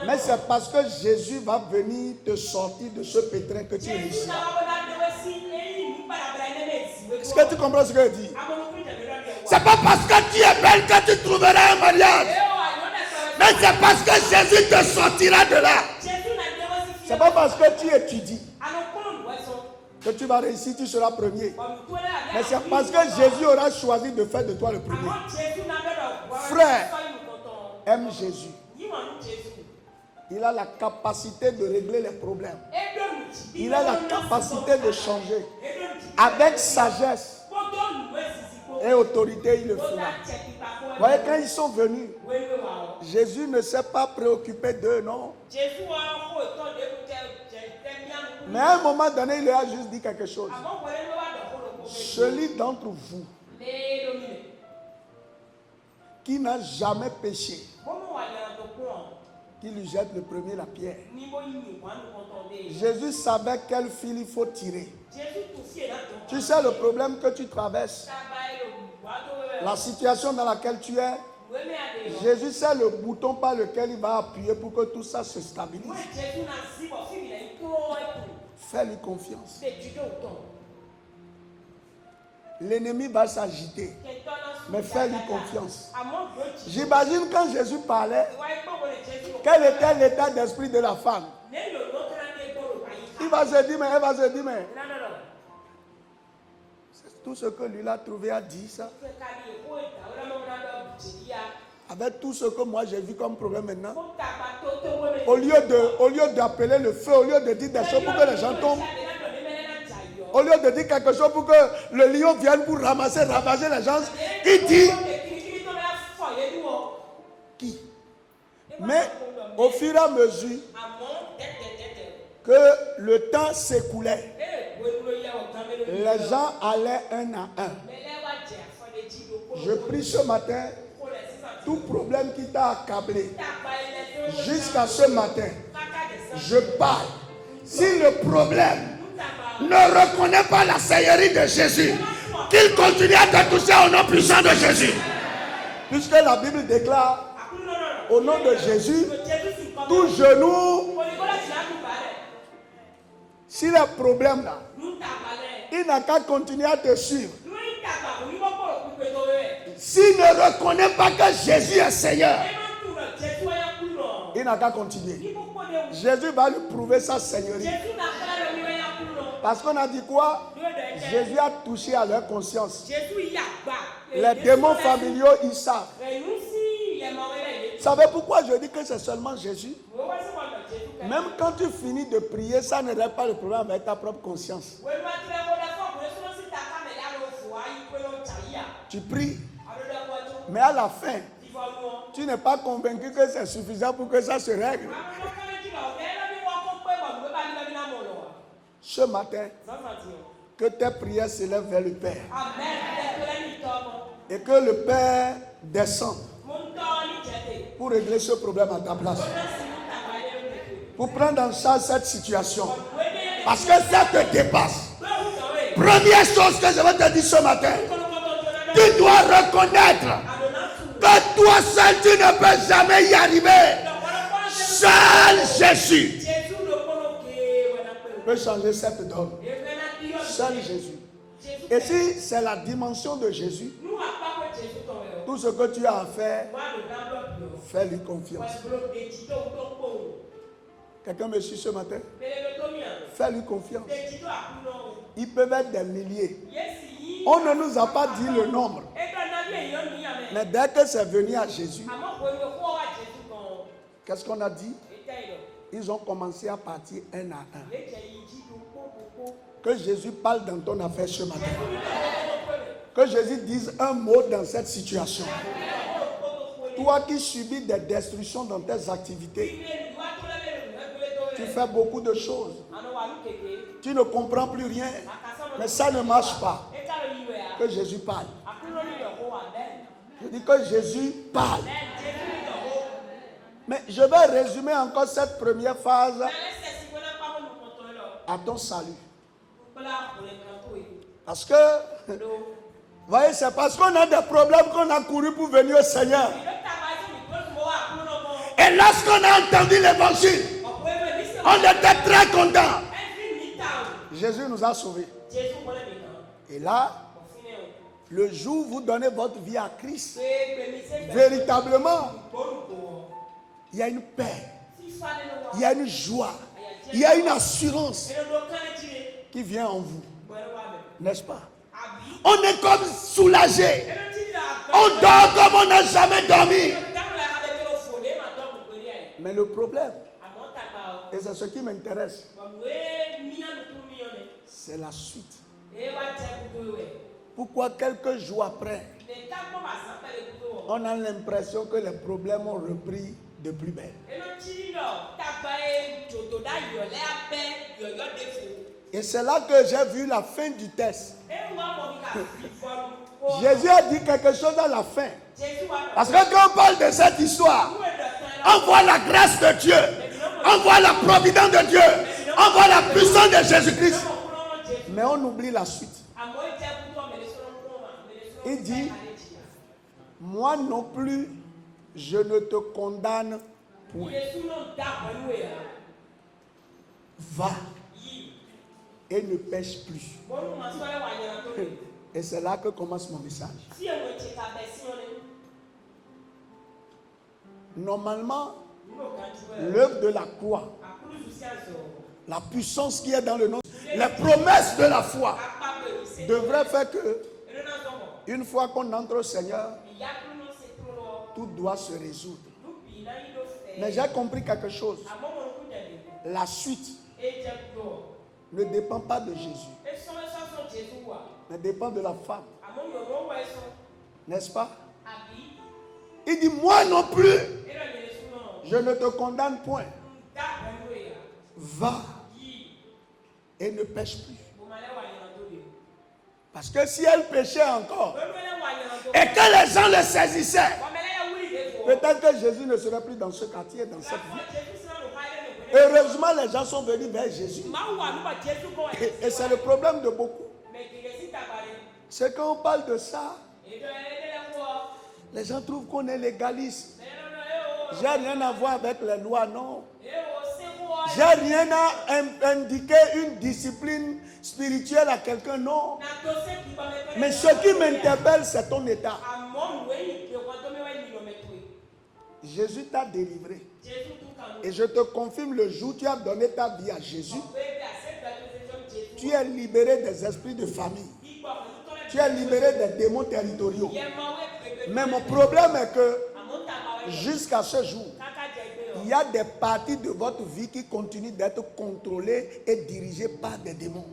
Mais c'est parce que Jésus va venir te sortir de ce pétrin que tu réussis. Est-ce que tu comprends ce que je dis? C'est pas parce que tu es belle que tu trouveras un mariage. Mais c'est parce que Jésus te sortira de là. C'est pas parce que tu étudies que tu vas réussir, tu seras premier. Mais c'est parce que Jésus aura choisi de faire de toi le premier. Frère, aime Jésus. Il a la capacité de régler les problèmes. Il a la capacité de changer. Avec sagesse et autorité, il le fera. Vous voyez, quand ils sont venus, Jésus ne s'est pas préoccupé d'eux, non. Mais à un moment donné, il leur a juste dit quelque chose. Celui d'entre vous qui n'a jamais péché, qui lui jette le premier la pierre. Jésus savait quel fil il faut tirer. Tu sais le problème que tu traverses, la situation dans laquelle tu es, Jésus sait le bouton par lequel il va appuyer pour que tout ça se stabilise. Fais-lui confiance. L'ennemi va s'agiter, mais fais-lui confiance. J'imagine quand Jésus parlait, quel était l'état d'esprit de la femme? Il va se dire, mais elle va se dire, mais c'est tout ce que lui a trouvé à dire ça. Avec tout ce que moi j'ai vu comme problème maintenant, au lieu d'appeler le feu, au lieu de dire des choses pour que les gens tombent, au lieu de dire quelque chose pour que le lion vienne pour ravager les gens, il dit qui? Mais au fur et à mesure que le temps s'écoulait, les gens allaient un à un. Je prie ce matin, tout problème qui t'a accablé jusqu'à ce matin, je parle. Si le problème ne reconnaît pas la seigneurie de Jésus, qu'il continue à te toucher au nom puissant de Jésus. Puisque la Bible déclare, au nom de Jésus, tout genou, s'il y a un problème là, il n'a qu'à continuer à te suivre. S'il ne reconnaît pas que Jésus est Seigneur, il n'a qu'à continuer. Jésus va lui prouver sa seigneurie. Parce qu'on a dit quoi? Jésus a touché à leur conscience. Les démons familiaux, ils savent. Vous savez pourquoi je dis que c'est seulement Jésus? Même quand tu finis de prier, ça ne règle pas le problème avec ta propre conscience. Tu pries, mais à la fin, tu n'es pas convaincu que c'est suffisant pour que ça se règle. Ce matin, que tes prières s'élèvent vers le Père. Et que le Père descende pour régler ce problème à ta place. Pour prendre en charge cette situation. Parce que ça te dépasse. Première chose que je vais te dire ce matin, tu dois reconnaître que toi seul tu ne peux jamais y arriver. Seul Jésus peut changer cette donne. Seul Jésus. Et si c'est la dimension de Jésus, tout ce que tu as à faire, fais-lui confiance. Quelqu'un me suit ce matin? Fais-lui confiance. Ils peuvent être des milliers. On ne nous a pas dit le nombre. Mais dès que c'est venu à Jésus, qu'est-ce qu'on a dit? Ils ont commencé à partir un à un. Que Jésus parle dans ton affaire ce matin. Que Jésus dise un mot dans cette situation. Toi qui subis des destructions dans tes activités, tu fais beaucoup de choses. Tu ne comprends plus rien. Mais ça ne marche pas. Que Jésus parle. Je dis que Jésus parle. Mais je vais résumer encore cette première phase à ton salut. Parce que, voyez, c'est parce qu'on a des problèmes qu'on a couru pour venir au Seigneur. Et lorsqu'on a entendu l'évangile, on était très contents. Jésus nous a sauvés. Et là, le jour où vous donnez votre vie à Christ, véritablement, il y a une paix, il y a une joie, il y a une assurance qui vient en vous. N'est-ce pas? On est comme soulagé. On dort comme on n'a jamais dormi. Mais le problème, et c'est ce qui m'intéresse, c'est la suite. Pourquoi quelques jours après, on a l'impression que les problèmes ont repris de plus belle? Et c'est là que j'ai vu la fin du test. Jésus a dit quelque chose à la fin. Parce que quand on parle de cette histoire, on voit la grâce de Dieu, on voit la providence de Dieu, on voit la puissance de Jésus-Christ. Mais on oublie la suite. Il dit, Moi non plus, je ne te condamne point. Va et ne pêche plus. Et c'est là que commence mon message. Normalement, l'œuvre de la croix, la puissance qui est dans le nom, les promesses de la foi devraient faire que, une fois qu'on entre au Seigneur, tout doit se résoudre. Mais j'ai compris quelque chose. La suite ne dépend pas de Jésus, mais dépend de la femme. N'est-ce pas? Il dit, moi non plus, je ne te condamne point. Va et ne pêche plus. Parce que si elle péchait encore et que les gens le saisissaient, peut-être que Jésus ne serait plus dans ce quartier, dans cette vie. Heureusement, les gens sont venus vers Jésus. Et c'est le problème de beaucoup. C'est quand on parle de ça, les gens trouvent qu'on est légaliste. J'ai rien à voir avec les lois, non. J'ai rien à indiquer une discipline spirituelle à quelqu'un, non. Mais ce qui m'interpelle, c'est ton état. Jésus t'a délivré. Et je te confirme, le jour où tu as donné ta vie à Jésus, tu es libéré des esprits de famille. Tu es libéré des démons territoriaux. Mais mon problème est que jusqu'à ce jour, il y a des parties de votre vie qui continuent d'être contrôlées et dirigées par des démons.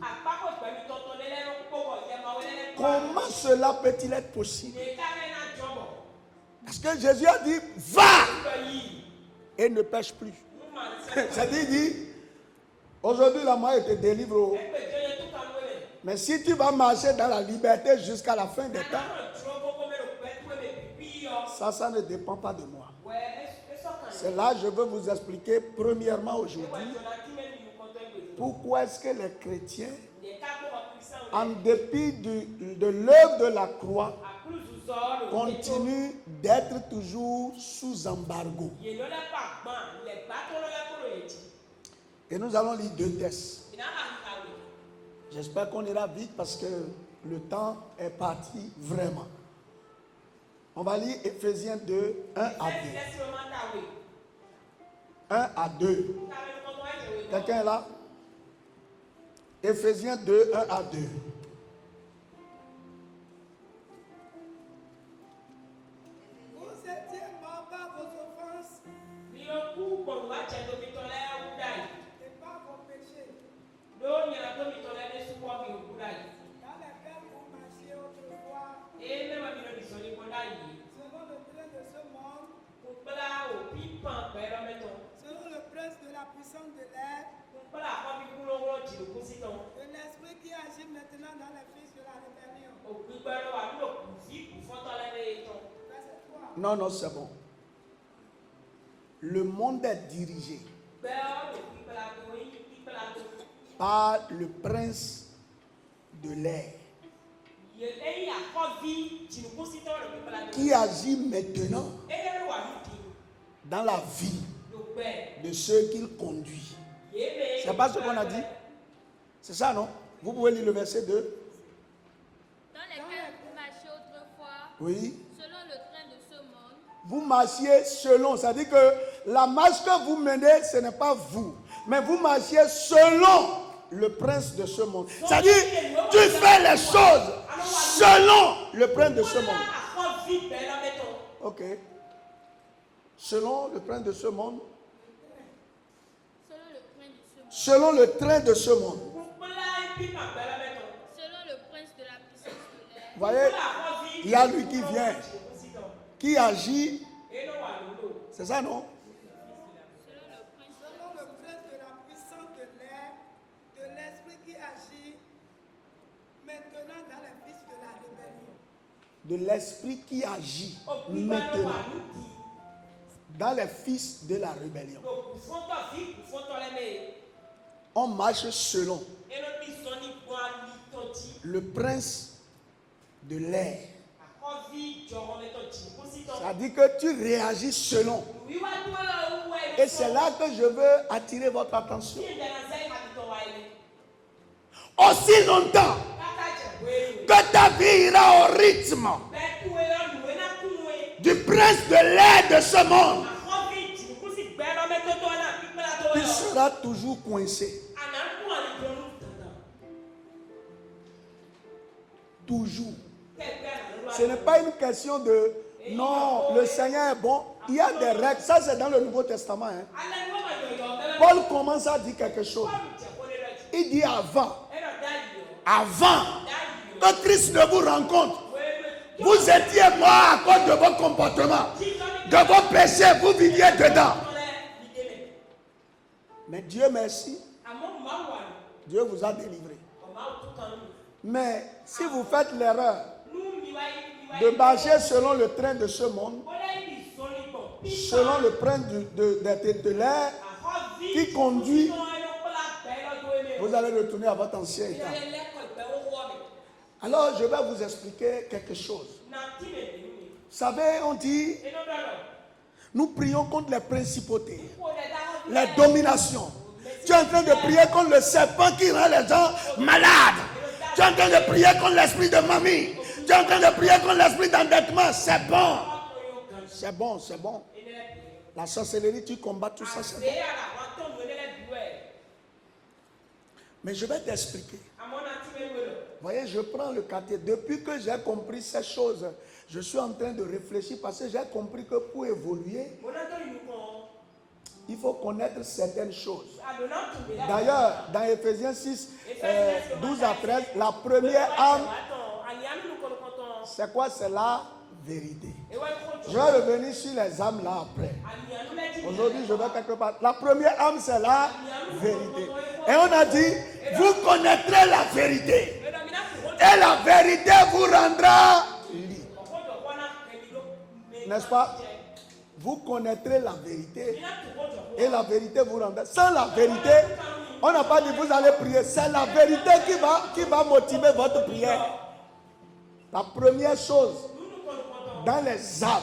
Comment cela peut-il être possible? Parce que Jésus a dit, va et ne pêche plus. C'est-à-dire, il dit, aujourd'hui la mort te délivre. Mais si tu vas marcher dans la liberté jusqu'à la fin des temps, ça ne dépend pas de moi. C'est là que je veux vous expliquer premièrement aujourd'hui pourquoi est-ce que les chrétiens, en dépit de l'œuvre de la croix, continuent d'être toujours sous embargo. Et nous allons lire 2 textes. J'espère qu'on ira vite parce que le temps est parti vraiment. On va lire Ephésiens 2, 1 à 2. 1 à 2. Quelqu'un est là? Ephésiens 2, 1 à 2. Vous étiez morts par vos offenses et par vos péchés, dans lesquels vous marchiez autrefois, selon le train de ce monde, selon le prince de la puissance de l'air, de l'esprit qui agit maintenant dans les fils de la rébellion. Verset 3. Non, non, c'est bon. Le monde est dirigé par le prince de l'air qui agit maintenant dans la vie de ceux qu'il conduit. C'est pas ce qu'on a dit? C'est ça, non? Vous pouvez lire le verset 2. Dans lesquels vous marchiez autrefois, Oui. selon le train de ce monde, Vous marchiez selon. C'est-à-dire que la marche que vous menez, ce n'est pas vous. Mais vous marchiez selon le prince de ce monde. C'est-à-dire, tu fais les choses selon le prince de ce monde. Ok. Selon le prince de ce monde. selon le train de ce monde, Selon le train de ce monde. selon le prince de la puissance de l'air, Vous voyez, il y a lui qui vient, qui agit. C'est ça, non? Selon le prince de la puissance de l'air, de l'esprit qui agit maintenant dans les fils de la rébellion. De l'esprit qui agit maintenant dans les fils de la rébellion. On marche selon le prince de l'air Ça dit que tu réagis selon. Et c'est là que je veux attirer votre attention. Aussi longtemps que ta vie ira au rythme du prince de l'air de ce monde, tu seras toujours coincé. Toujours. Ce n'est pas une question de non, le Seigneur est bon. Il y a des règles. Ça, c'est dans le Nouveau Testament. Hein. Paul commence à dire quelque chose. Il dit avant que Christ ne vous rencontre, vous étiez mort à cause de vos comportements, de vos péchés, vous viviez dedans. Mais Dieu merci, Dieu vous a délivré. Mais si vous faites l'erreur de marcher selon le train de ce monde, selon le train de l'air qui conduit, vous allez retourner à votre ancien état. Alors, je vais vous expliquer quelque chose. Vous savez, on dit, nous prions contre les principautés, les dominations. Tu es en train de prier contre le serpent qui rend les gens malades. Tu es en train de prier contre l'esprit de mamie. Tu es en train de prier contre l'esprit d'endettement. C'est bon. C'est bon, c'est bon. La sorcellerie, tu combats tout ça, c'est bon. Mais je vais t'expliquer. Voyez, je prends le quartier. Depuis que j'ai compris ces choses, je suis en train de réfléchir parce que j'ai compris que pour évoluer, il faut connaître certaines choses. D'ailleurs, dans Ephésiens 6, 12 à 13, la première âme, c'est quoi? C'est la vérité. Je vais revenir sur les âmes là après. Aujourd'hui, je vais quelque part. La première âme, c'est la vérité. Et on a dit, vous connaîtrez la vérité. Et la vérité vous rendra libre. N'est-ce pas? Vous connaîtrez la vérité. Et la vérité vous rendra. Sans la vérité, on n'a pas dit vous allez prier. C'est la vérité qui va motiver votre prière. La première chose dans les âmes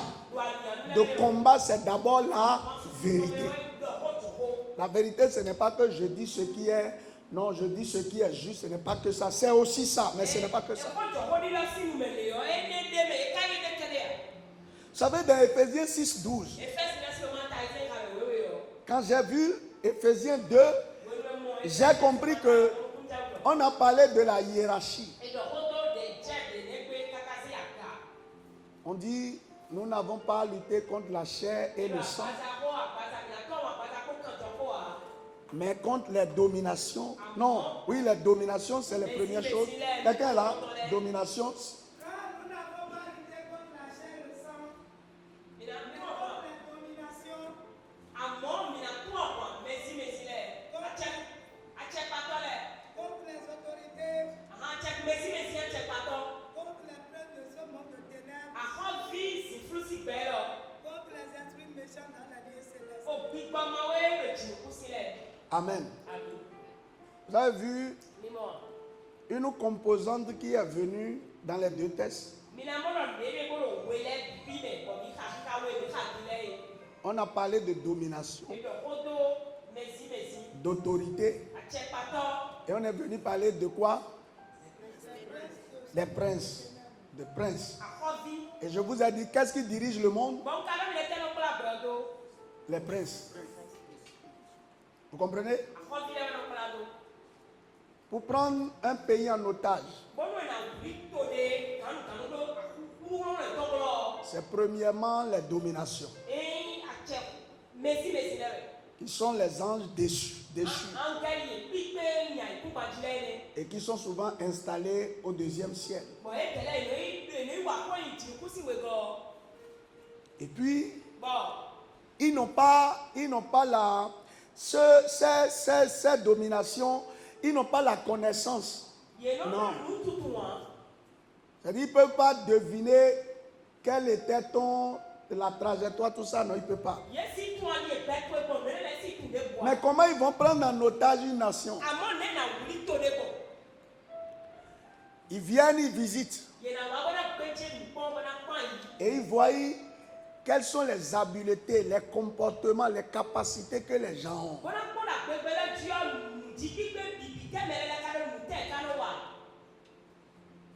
de combat, c'est d'abord la vérité. La vérité, ce n'est pas que je dis ce qui est. Non, je dis ce qui est juste, ce n'est pas que ça. C'est aussi ça, mais ce n'est pas que ça. Vous savez, dans Ephésiens 6, 12, quand j'ai vu Ephésiens 2, j'ai compris que on a parlé de la hiérarchie. On dit, nous n'avons pas lutté contre la chair et le sang, mais contre les dominations. Non, oui, les dominations, c'est la première chose. Quelqu'un là, domination. Amen. Vous avez vu une composante qui est venue dans les deux textes. On a parlé de domination, d'autorité. Et on est venu parler de quoi? Des princes. Des princes. Et je vous ai dit, qu'est-ce qui dirige le monde? Les princes. Vous comprenez? Pour prendre un pays en otage, c'est premièrement les dominations, qui sont les anges déchus, et qui sont souvent installés au deuxième ciel. Et puis, ils n'ont pas ces dominations, ils n'ont pas la connaissance. Non. C'est-à-dire, ils ne peuvent pas deviner quelle était la trajectoire, tout ça, non, ils ne peuvent pas. Mais comment ils vont prendre en otage une nation? Ils viennent, ils visitent. Et ils voient quelles sont les habiletés, les comportements, les capacités que les gens ont.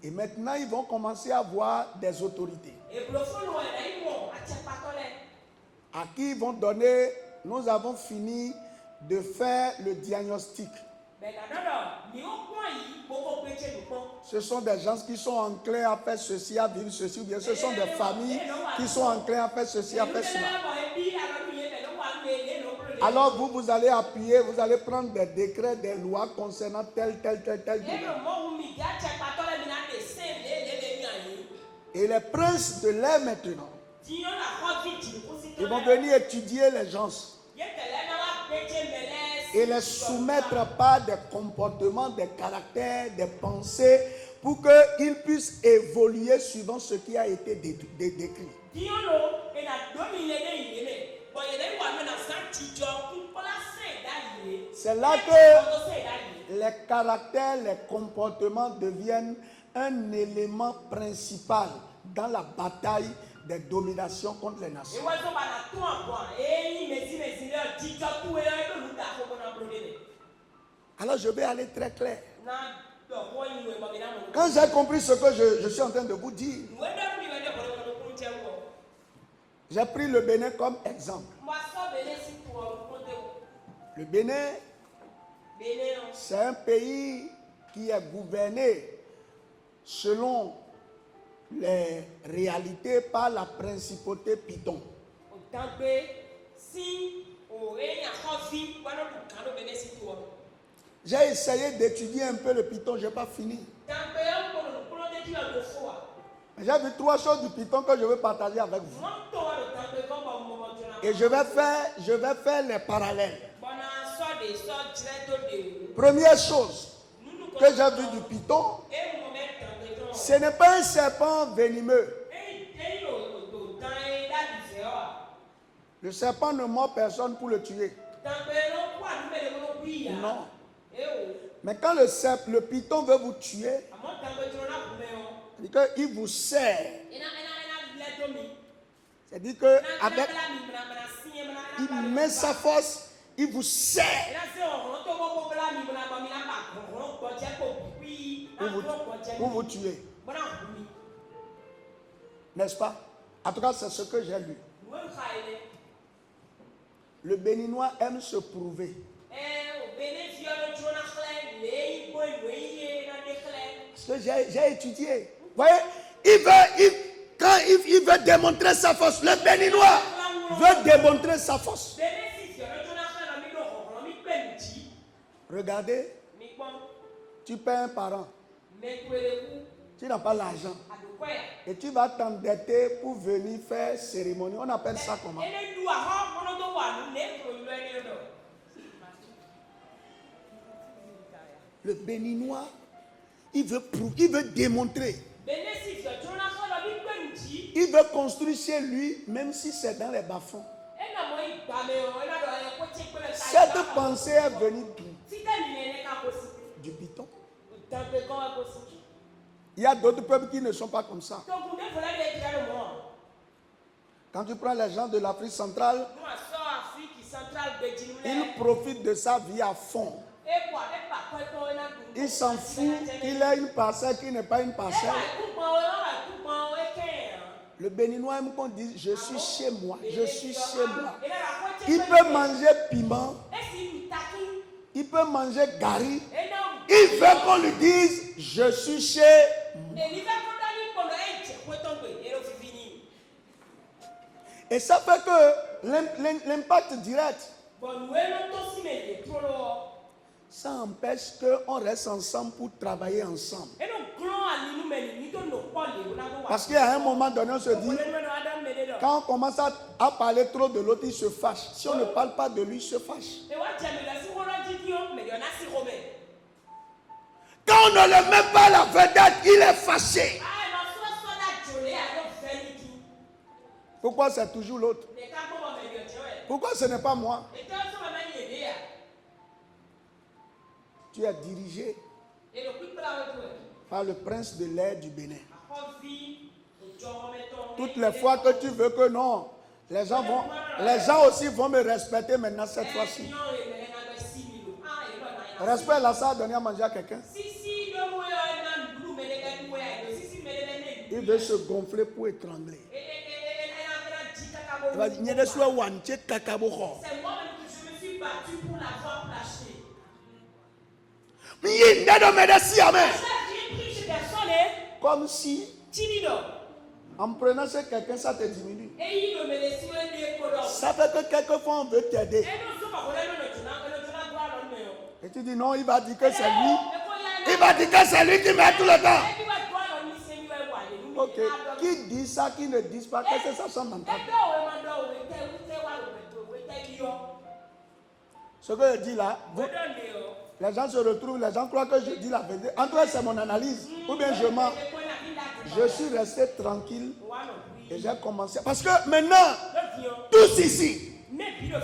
Et maintenant, ils vont commencer à voir des autorités à qui ils vont donner. Nous avons fini de faire le diagnostic. Ce sont des gens qui sont enclins à faire ceci, à vivre ceci, ou bien ce sont des familles qui sont enclins à faire ceci, à faire cela. Alors vous allez appuyer, vous allez prendre des décrets, des lois concernant tel domaine. Et les princes de l'air maintenant, ils vont venir étudier les gens et les soumettre par des comportements, des caractères, des pensées, pour qu'ils puissent évoluer suivant ce qui a été décrit. C'est là que les caractères, les comportements deviennent un élément principal dans la bataille des dominations contre les nations. Alors je vais aller très clair. Quand j'ai compris ce que je suis en train de vous dire, j'ai pris le Bénin comme exemple. Le Bénin, c'est un pays qui est gouverné selon les réalités par la principauté Python. J'ai essayé d'étudier un peu le Python, je n'ai pas fini. J'ai vu 3 choses du Python que je veux partager avec vous. Et je vais faire les parallèles. Première chose que j'ai vue du Python, ce n'est pas un serpent venimeux. Le serpent ne mord personne pour le tuer. Non. Mais quand le python veut vous tuer, c'est-à-dire qu'il vous serre. C'est-à-dire qu'avec, il met sa force, il vous serre. Pour vous tuer. N'est-ce pas? En tout cas, c'est ce que j'ai lu. Le Béninois aime se prouver. Parce que j'ai étudié. Vous voyez, quand il veut démontrer sa force, le Béninois veut démontrer sa force. Regardez, tu paies un parent, tu n'as pas l'argent, et tu vas t'endetter pour venir faire cérémonie. On appelle ça comment? Le Béninois, il veut démontrer. Il veut construire chez lui, même si c'est dans les bas-fonds. Cette pensée est venue du Python. Il y a d'autres peuples qui ne sont pas comme ça. Quand tu prends les gens de l'Afrique centrale, ils profitent de sa vie à fond. Il s'en fout qu'il ait une parcelle qui n'est pas une parcelle. Le Béninois aime qu'on dise je suis chez moi, je suis chez moi. Il peut manger piment, il peut manger gari. Il veut qu'on lui dise je suis chez moi. Et ça fait que l'impact direct, ça empêche qu'on reste ensemble pour travailler ensemble. Parce qu'à un moment donné, on se dit, quand on commence à parler trop de l'autre, il se fâche. Si on ne parle pas de lui, il se fâche. Quand on ne le met pas la vedette, il est fâché. Pourquoi c'est toujours l'autre? Pourquoi ce n'est pas moi? Tu es dirigé par le prince de l'air du Bénin. Toutes les fois que tu veux que non, les gens aussi vont me respecter maintenant cette fois-ci. Respect là, ça a donné à manger à quelqu'un. Il veut se gonfler pour étrangler. Il va dire, c'est moi-même que je me suis battu pour l'avoir lâché. Comme si, en prenant chez quelqu'un, ça te diminue. Ça fait que quelquefois on veut t'aider. Et tu dis non, il va dire que c'est lui. Il va dire que c'est lui qui met tout le temps. Ok, qui dit ça, qui ne dit pas, qu'est-ce que ça sonne dans ta tête? Ce que je dis là, les gens se retrouvent, les gens croient que je dis la vérité. En tout cas, c'est mon analyse. Ou bien je mens. Je suis resté tranquille et j'ai commencé. Parce que maintenant, tous ici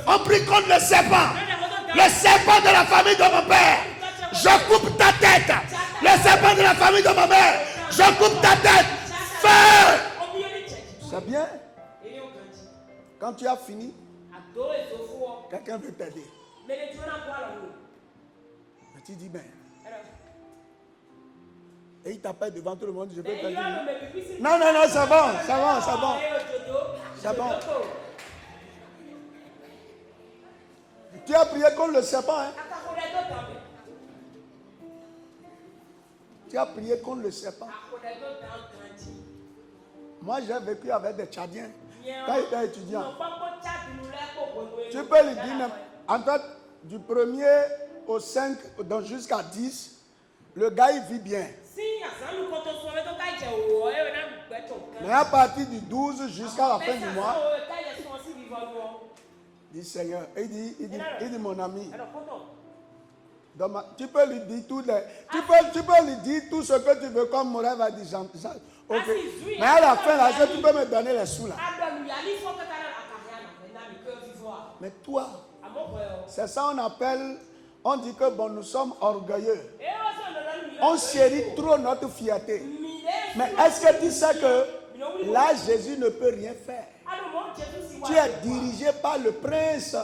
ont pris contre le serpent. Le serpent de la famille de mon père. Je coupe ta tête. Le serpent de la famille de ma mère. Je coupe ta tête. Feu. C'est bien. Quand tu as fini, quelqu'un veut t'aider. Mais tu dis, ben. Et il t'appelle devant tout le monde, je peux t'aider. Non, non, non, c'est bon, c'est bon, c'est bon. C'est bon. Tu as prié contre le serpent, hein? Tu as prié contre le serpent. Moi, j'ai vécu avec des Tchadiens. Quand il était étudiant, tu peux lui dire, en fait, du 1er au 5, donc jusqu'à 10, le gars, il vit bien. Mais à partir du 12 jusqu'à la fin du mois, il dit Seigneur, il dit mon ami, tu peux lui dire tout ce que tu veux comme Morel va dire. Ok. Mais à la fin, là, tu peux me donner les sous là. Mais toi, c'est ça on appelle, on dit que bon, nous sommes orgueilleux. On chérit trop notre fierté. Mais est-ce que tu sais que là, Jésus ne peut rien faire? Tu es dirigé par le prince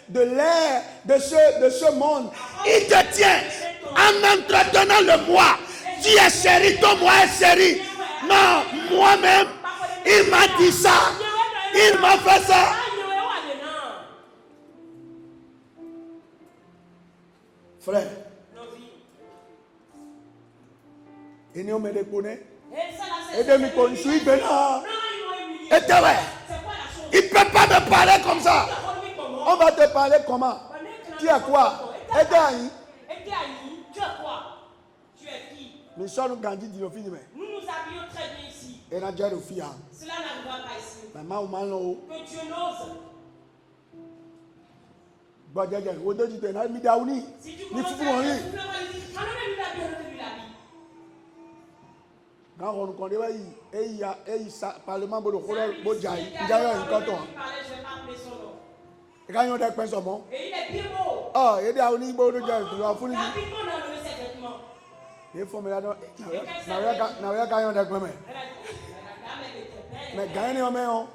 de l'air, de ce monde. Il te tient en entretenant le moi. Tu es chéri, ton moi est chéri. Non, moi-même, il m'a dit ça. Il m'a fait ça. Frère, il n'y a pas de connaître. Et de me construire maintenant. Et tu vois, il ne peut pas me parler comme ça. On va te parler comment? Tu es quoi? Et tu es quoi? Tu es qui? Mais ça nous grandit de l'office. Nous nous habillons très bien ici. Et la déjà l'office. Cela n'arrivera pas ici. Maman ou maman. Que Dieu n'ose. Si tu commences à quand on connaît il y a parlement de Bodjaï, il y a un canton. Et quand il y a des personnes, et il est bien beau. Oh, il y a des gens qui ont des gens qui ont des il faut me la donner. Mais gagner en main.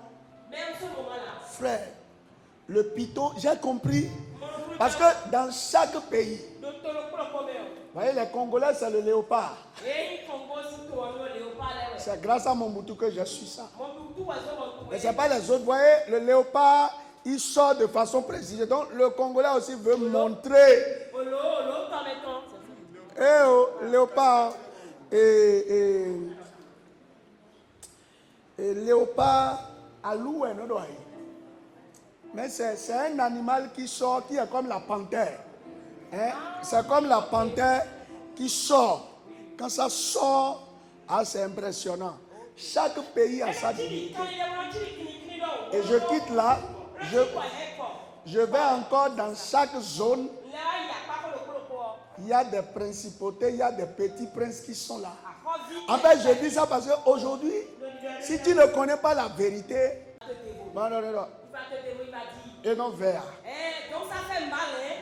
Frère, le python, j'ai compris. Parce que dans chaque pays, vous voyez, les Congolais, c'est le léopard. C'est grâce à Mobutu que je suis ça. Mais ce n'est pas les autres. Vous voyez, le léopard, il sort de façon précise. Donc, le Congolais aussi veut montrer. Léopard. Et léopard à louer, non? Mais c'est un animal qui sort, qui est comme la panthère. Hein? C'est comme la panthère qui sort. Quand ça sort, c'est impressionnant. Chaque pays a sa divinité. Et je quitte là, je vais encore dans chaque zone. Il y a des principautés, il y a des petits princes qui sont là. En fait, je dis ça parce qu'aujourd'hui, si tu ne connais pas la vérité, non. Et non vert. Donc ça fait mal, hein?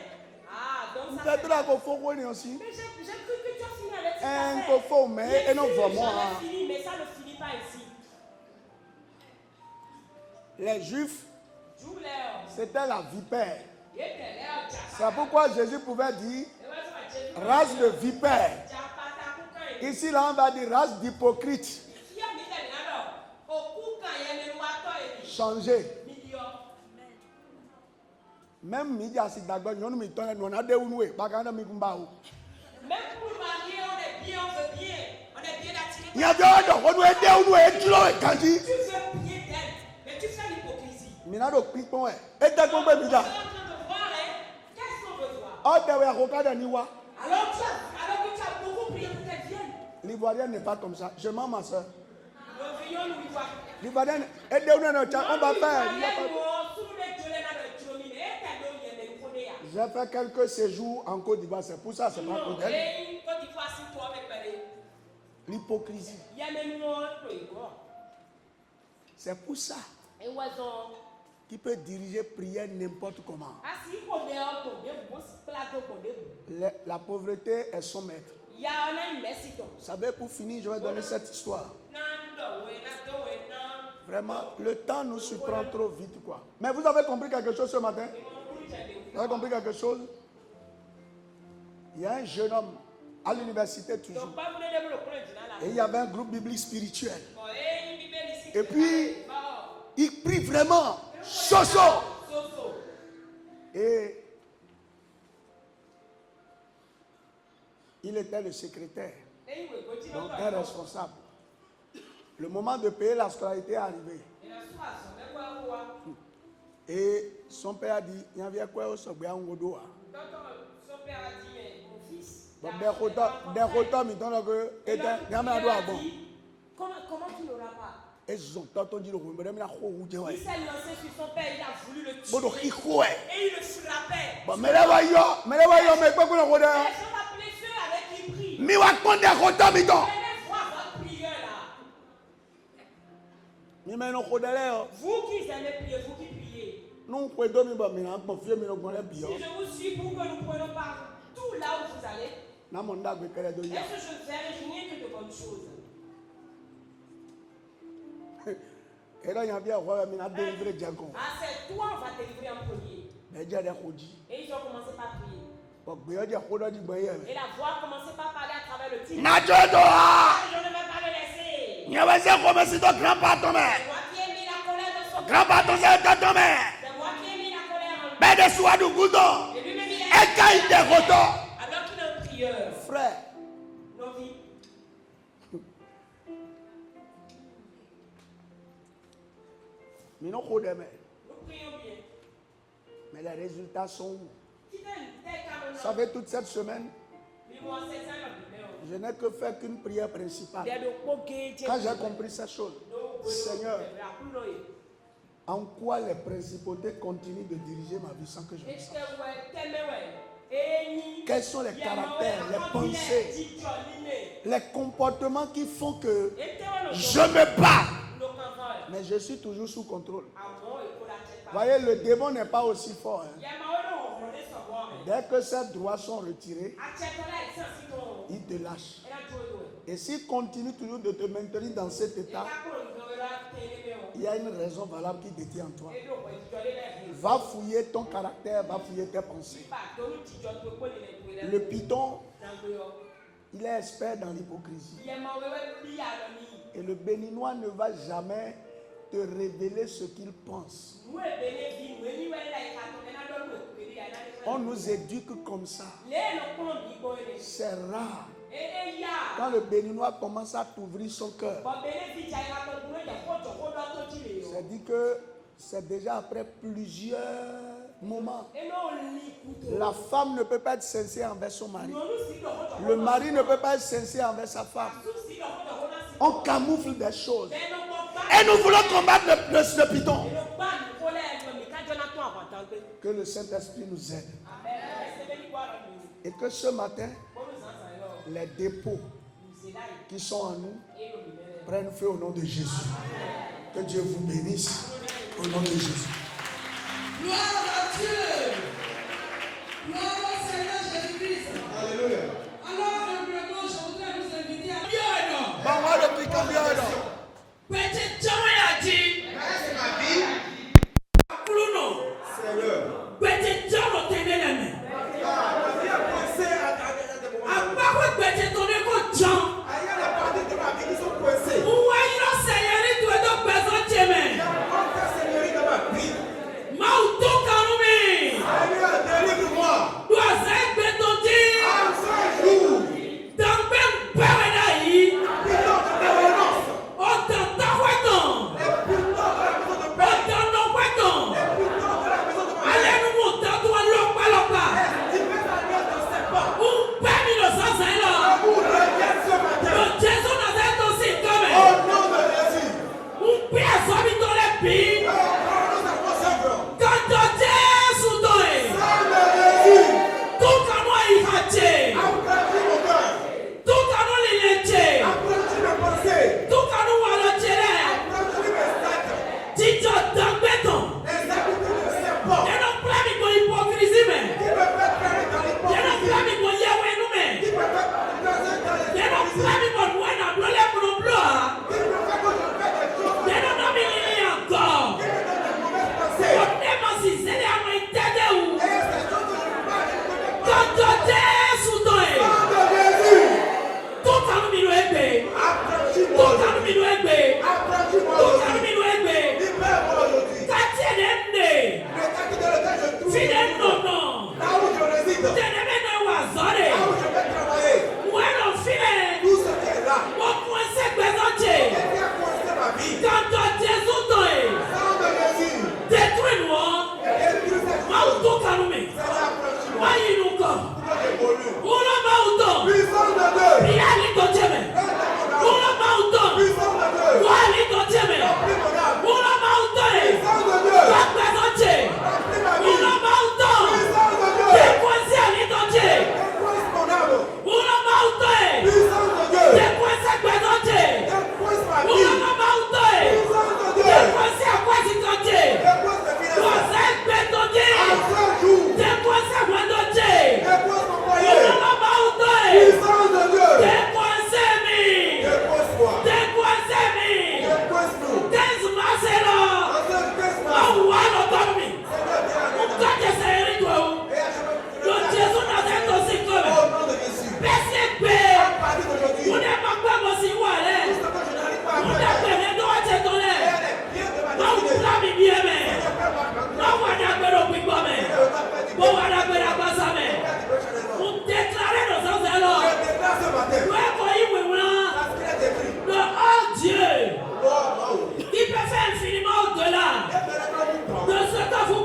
Donc ça fait mal. Aussi. Mais j'ai cru que tu as fini avec ça. Mais non vraiment. Mais ça ne finit pas ici. Les Juifs, c'était la vipère. C'est pourquoi Jésus pouvait dire race de vipère. Ici, là, on va dire race d'hypocrite. Changer. Même midi à Sidagon, nous nous mettons nous on a des unoués, baganda mikumbao. Même pour marier, on est bien, on veut bien. On est bien attiré. Il y a des on est des unoués, tu l'as quand tu veux bien d'elle, mais tu fais l'hypocrisie. Minado pipon et t'as tombé mida. On est en train de voir, qu'est-ce qu'on veut voir? Oh, tu as regardé Niwa. Alors que tu as beaucoup prié pour qu'elle vienne. L'Ivoirien n'est pas comme ça. Je mens ma soeur. Nous veillons nous y voir. L'Ivoirien, on va faire. J'ai fait quelques séjours en Côte d'Ivoire, c'est pour ça, c'est pas pour elle. L'hypocrisie. C'est pour ça qu'il peut diriger prière n'importe comment. La pauvreté est son maître. Vous savez, pour finir, je vais donner cette histoire. Vraiment, le temps nous surprend trop vite, quoi. Mais vous avez compris quelque chose ce matin? Vous avez compris quelque chose? Il y a un jeune homme à l'université toujours. Et il y avait un groupe biblique spirituel. Et puis, il prie vraiment. Soso. Et il était le secrétaire. Donc, un responsable. Le moment de payer la scolarité est arrivé. Et son père a dit, il y avait quoi au sommet en Godoa. Son père a dit, mon fils. Comment tu l'auras pas? Et ils ont entendu le rume. Il s'est lancé sur son père, il a voulu le tuer. Et Et il le frappait. mais là, mais quoi qu'on a Et ça m'appelait ceux avec qui prie. mais wa konde kota mi don. Venez voir votre prière là. Mi me no kodele. Vous qui aimez prier, vous qui priez. Non ko do mi ba mi na mo fie mi no gon le bio. Si je vous suis pour que nous prenions part tout là où vous allez. Na mo nda gbe kere do ya. Est-ce que je verrai rien que de bonnes choses? Et là, il y a bien mi na délivrer Django. Ah, c'est toi, on va délivrer en premier. Mais Dieu a dit. Et ils ont commencé par prier. Et la voix a commencé par parler à travers le titre. Na jodo. Je ne vais pas le laisser. Ni va se comme si ton grand-père tombait. C'est moi qui ai mis la colère de son Grand-père tombé. C'est moi qui ai mis la colère en lui. Mais de soi du goudon. Et lui-même il Et a quand il te roto. alors qu'il est un prieur. Frère. Nos vies. Mais non, faut demain. Nous prions bien. Mais les résultats sont où? Qui t'a dit, Vous savez, toute cette semaine, je n'ai que fait qu'une prière principale. Quand j'ai compris cette chose, Seigneur, en quoi les principautés continuent de diriger ma vie sans que je le sache? Quels sont les caractères, les pensées, les comportements qui font que je me bats? Mais je suis toujours sous contrôle. Vous voyez, le démon n'est pas aussi fort. Hein. Dès que ses droits sont retirés, il te lâche. Et s'il continue toujours de te maintenir dans cet état, il y a une raison valable qui détient en toi. Va fouiller ton caractère, va fouiller tes pensées. Le python, il est expert dans l'hypocrisie. Et le béninois ne va jamais te révéler ce qu'il pense. On nous éduque comme ça. C'est rare. Quand le béninois commence à t'ouvrir son cœur, c'est dit que c'est déjà après plusieurs moments. La femme ne peut pas être sincère envers son mari. Le mari ne peut pas être sincère envers sa femme. On camoufle des choses. Et nous voulons combattre le python. Que le Saint-Esprit nous aide. Et que ce matin, les dépôts qui sont en nous prennent feu au nom de Jésus. Que Dieu vous bénisse au nom de Jésus. Gloire à Dieu. Gloire au Seigneur Jésus-Christ. Alléluia. Alors, simplement, je voudrais vous inviter à bien. Bon, moi, le piquant bien. Petit Tchoué a dit. C'est ma vie.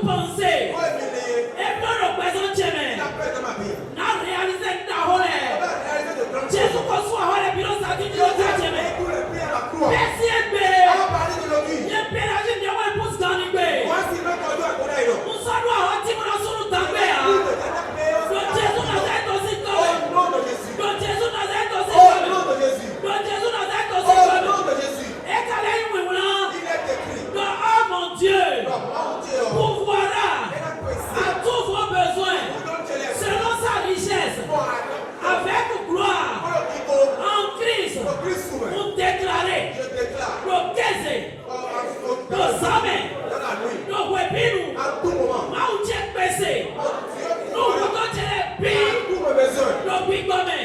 pensée. Faut humilier. Et non représenter. Il a peur de ma vie. Na réaliser ta On hole. va réaliser de grandes Jésus choses. qu'on soit hole puis on s'attend Dieu de a ta fait tous les pieds à la croix. Merci On Ebe. va parler de l'obus. Ye pénage de wa pousse dans l'Ebe. Voici notre Dieu à Konaïdo. Musa doit hoti mon sunu tambe ya. Plus de dernière paix. Donc Jésus Nazareth aussi Au comme. nom de Jésus. Donc Jésus Nazareth aussi Au comme. nom de Jésus. Donc Jésus Nazareth Au aussi comme. nom de Jésus. Et qu'elle est une moula. Il est écrit. Donc oh mon Dieu. Donc, mon Dieu. Pourvoira Et la à puissance. tous vos besoins Nous donne céleste. selon sa richesse Pour Adam. avec gloire Pour le Kiko. en Christ. Pour Christ souverain. Pour déclarer Je déclare. le keze, le samen, Dans la nuit. le webinu, À tout moment. maouche pese, Mon Dieu. nous vous donnons bi, Tous mes besoins. le bigome,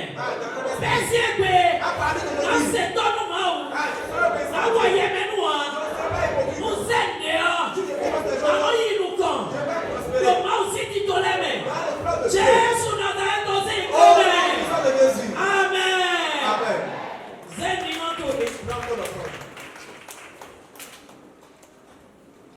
pese pe, À partir de dans l'obus. ce ton maou, Je serai obéissant. awoye menua, Je ne serai pas hypocrite. nous seigneur, Si je commence les gens, awoyi nous quand, je vais prospérer. le maou si tu te lèves, Dans le plan de Dieu. Jésus Nazareth aussi Au nom comme. puissant de Jésus. Amen. Amen. Zeni manto. Dans ton enfant.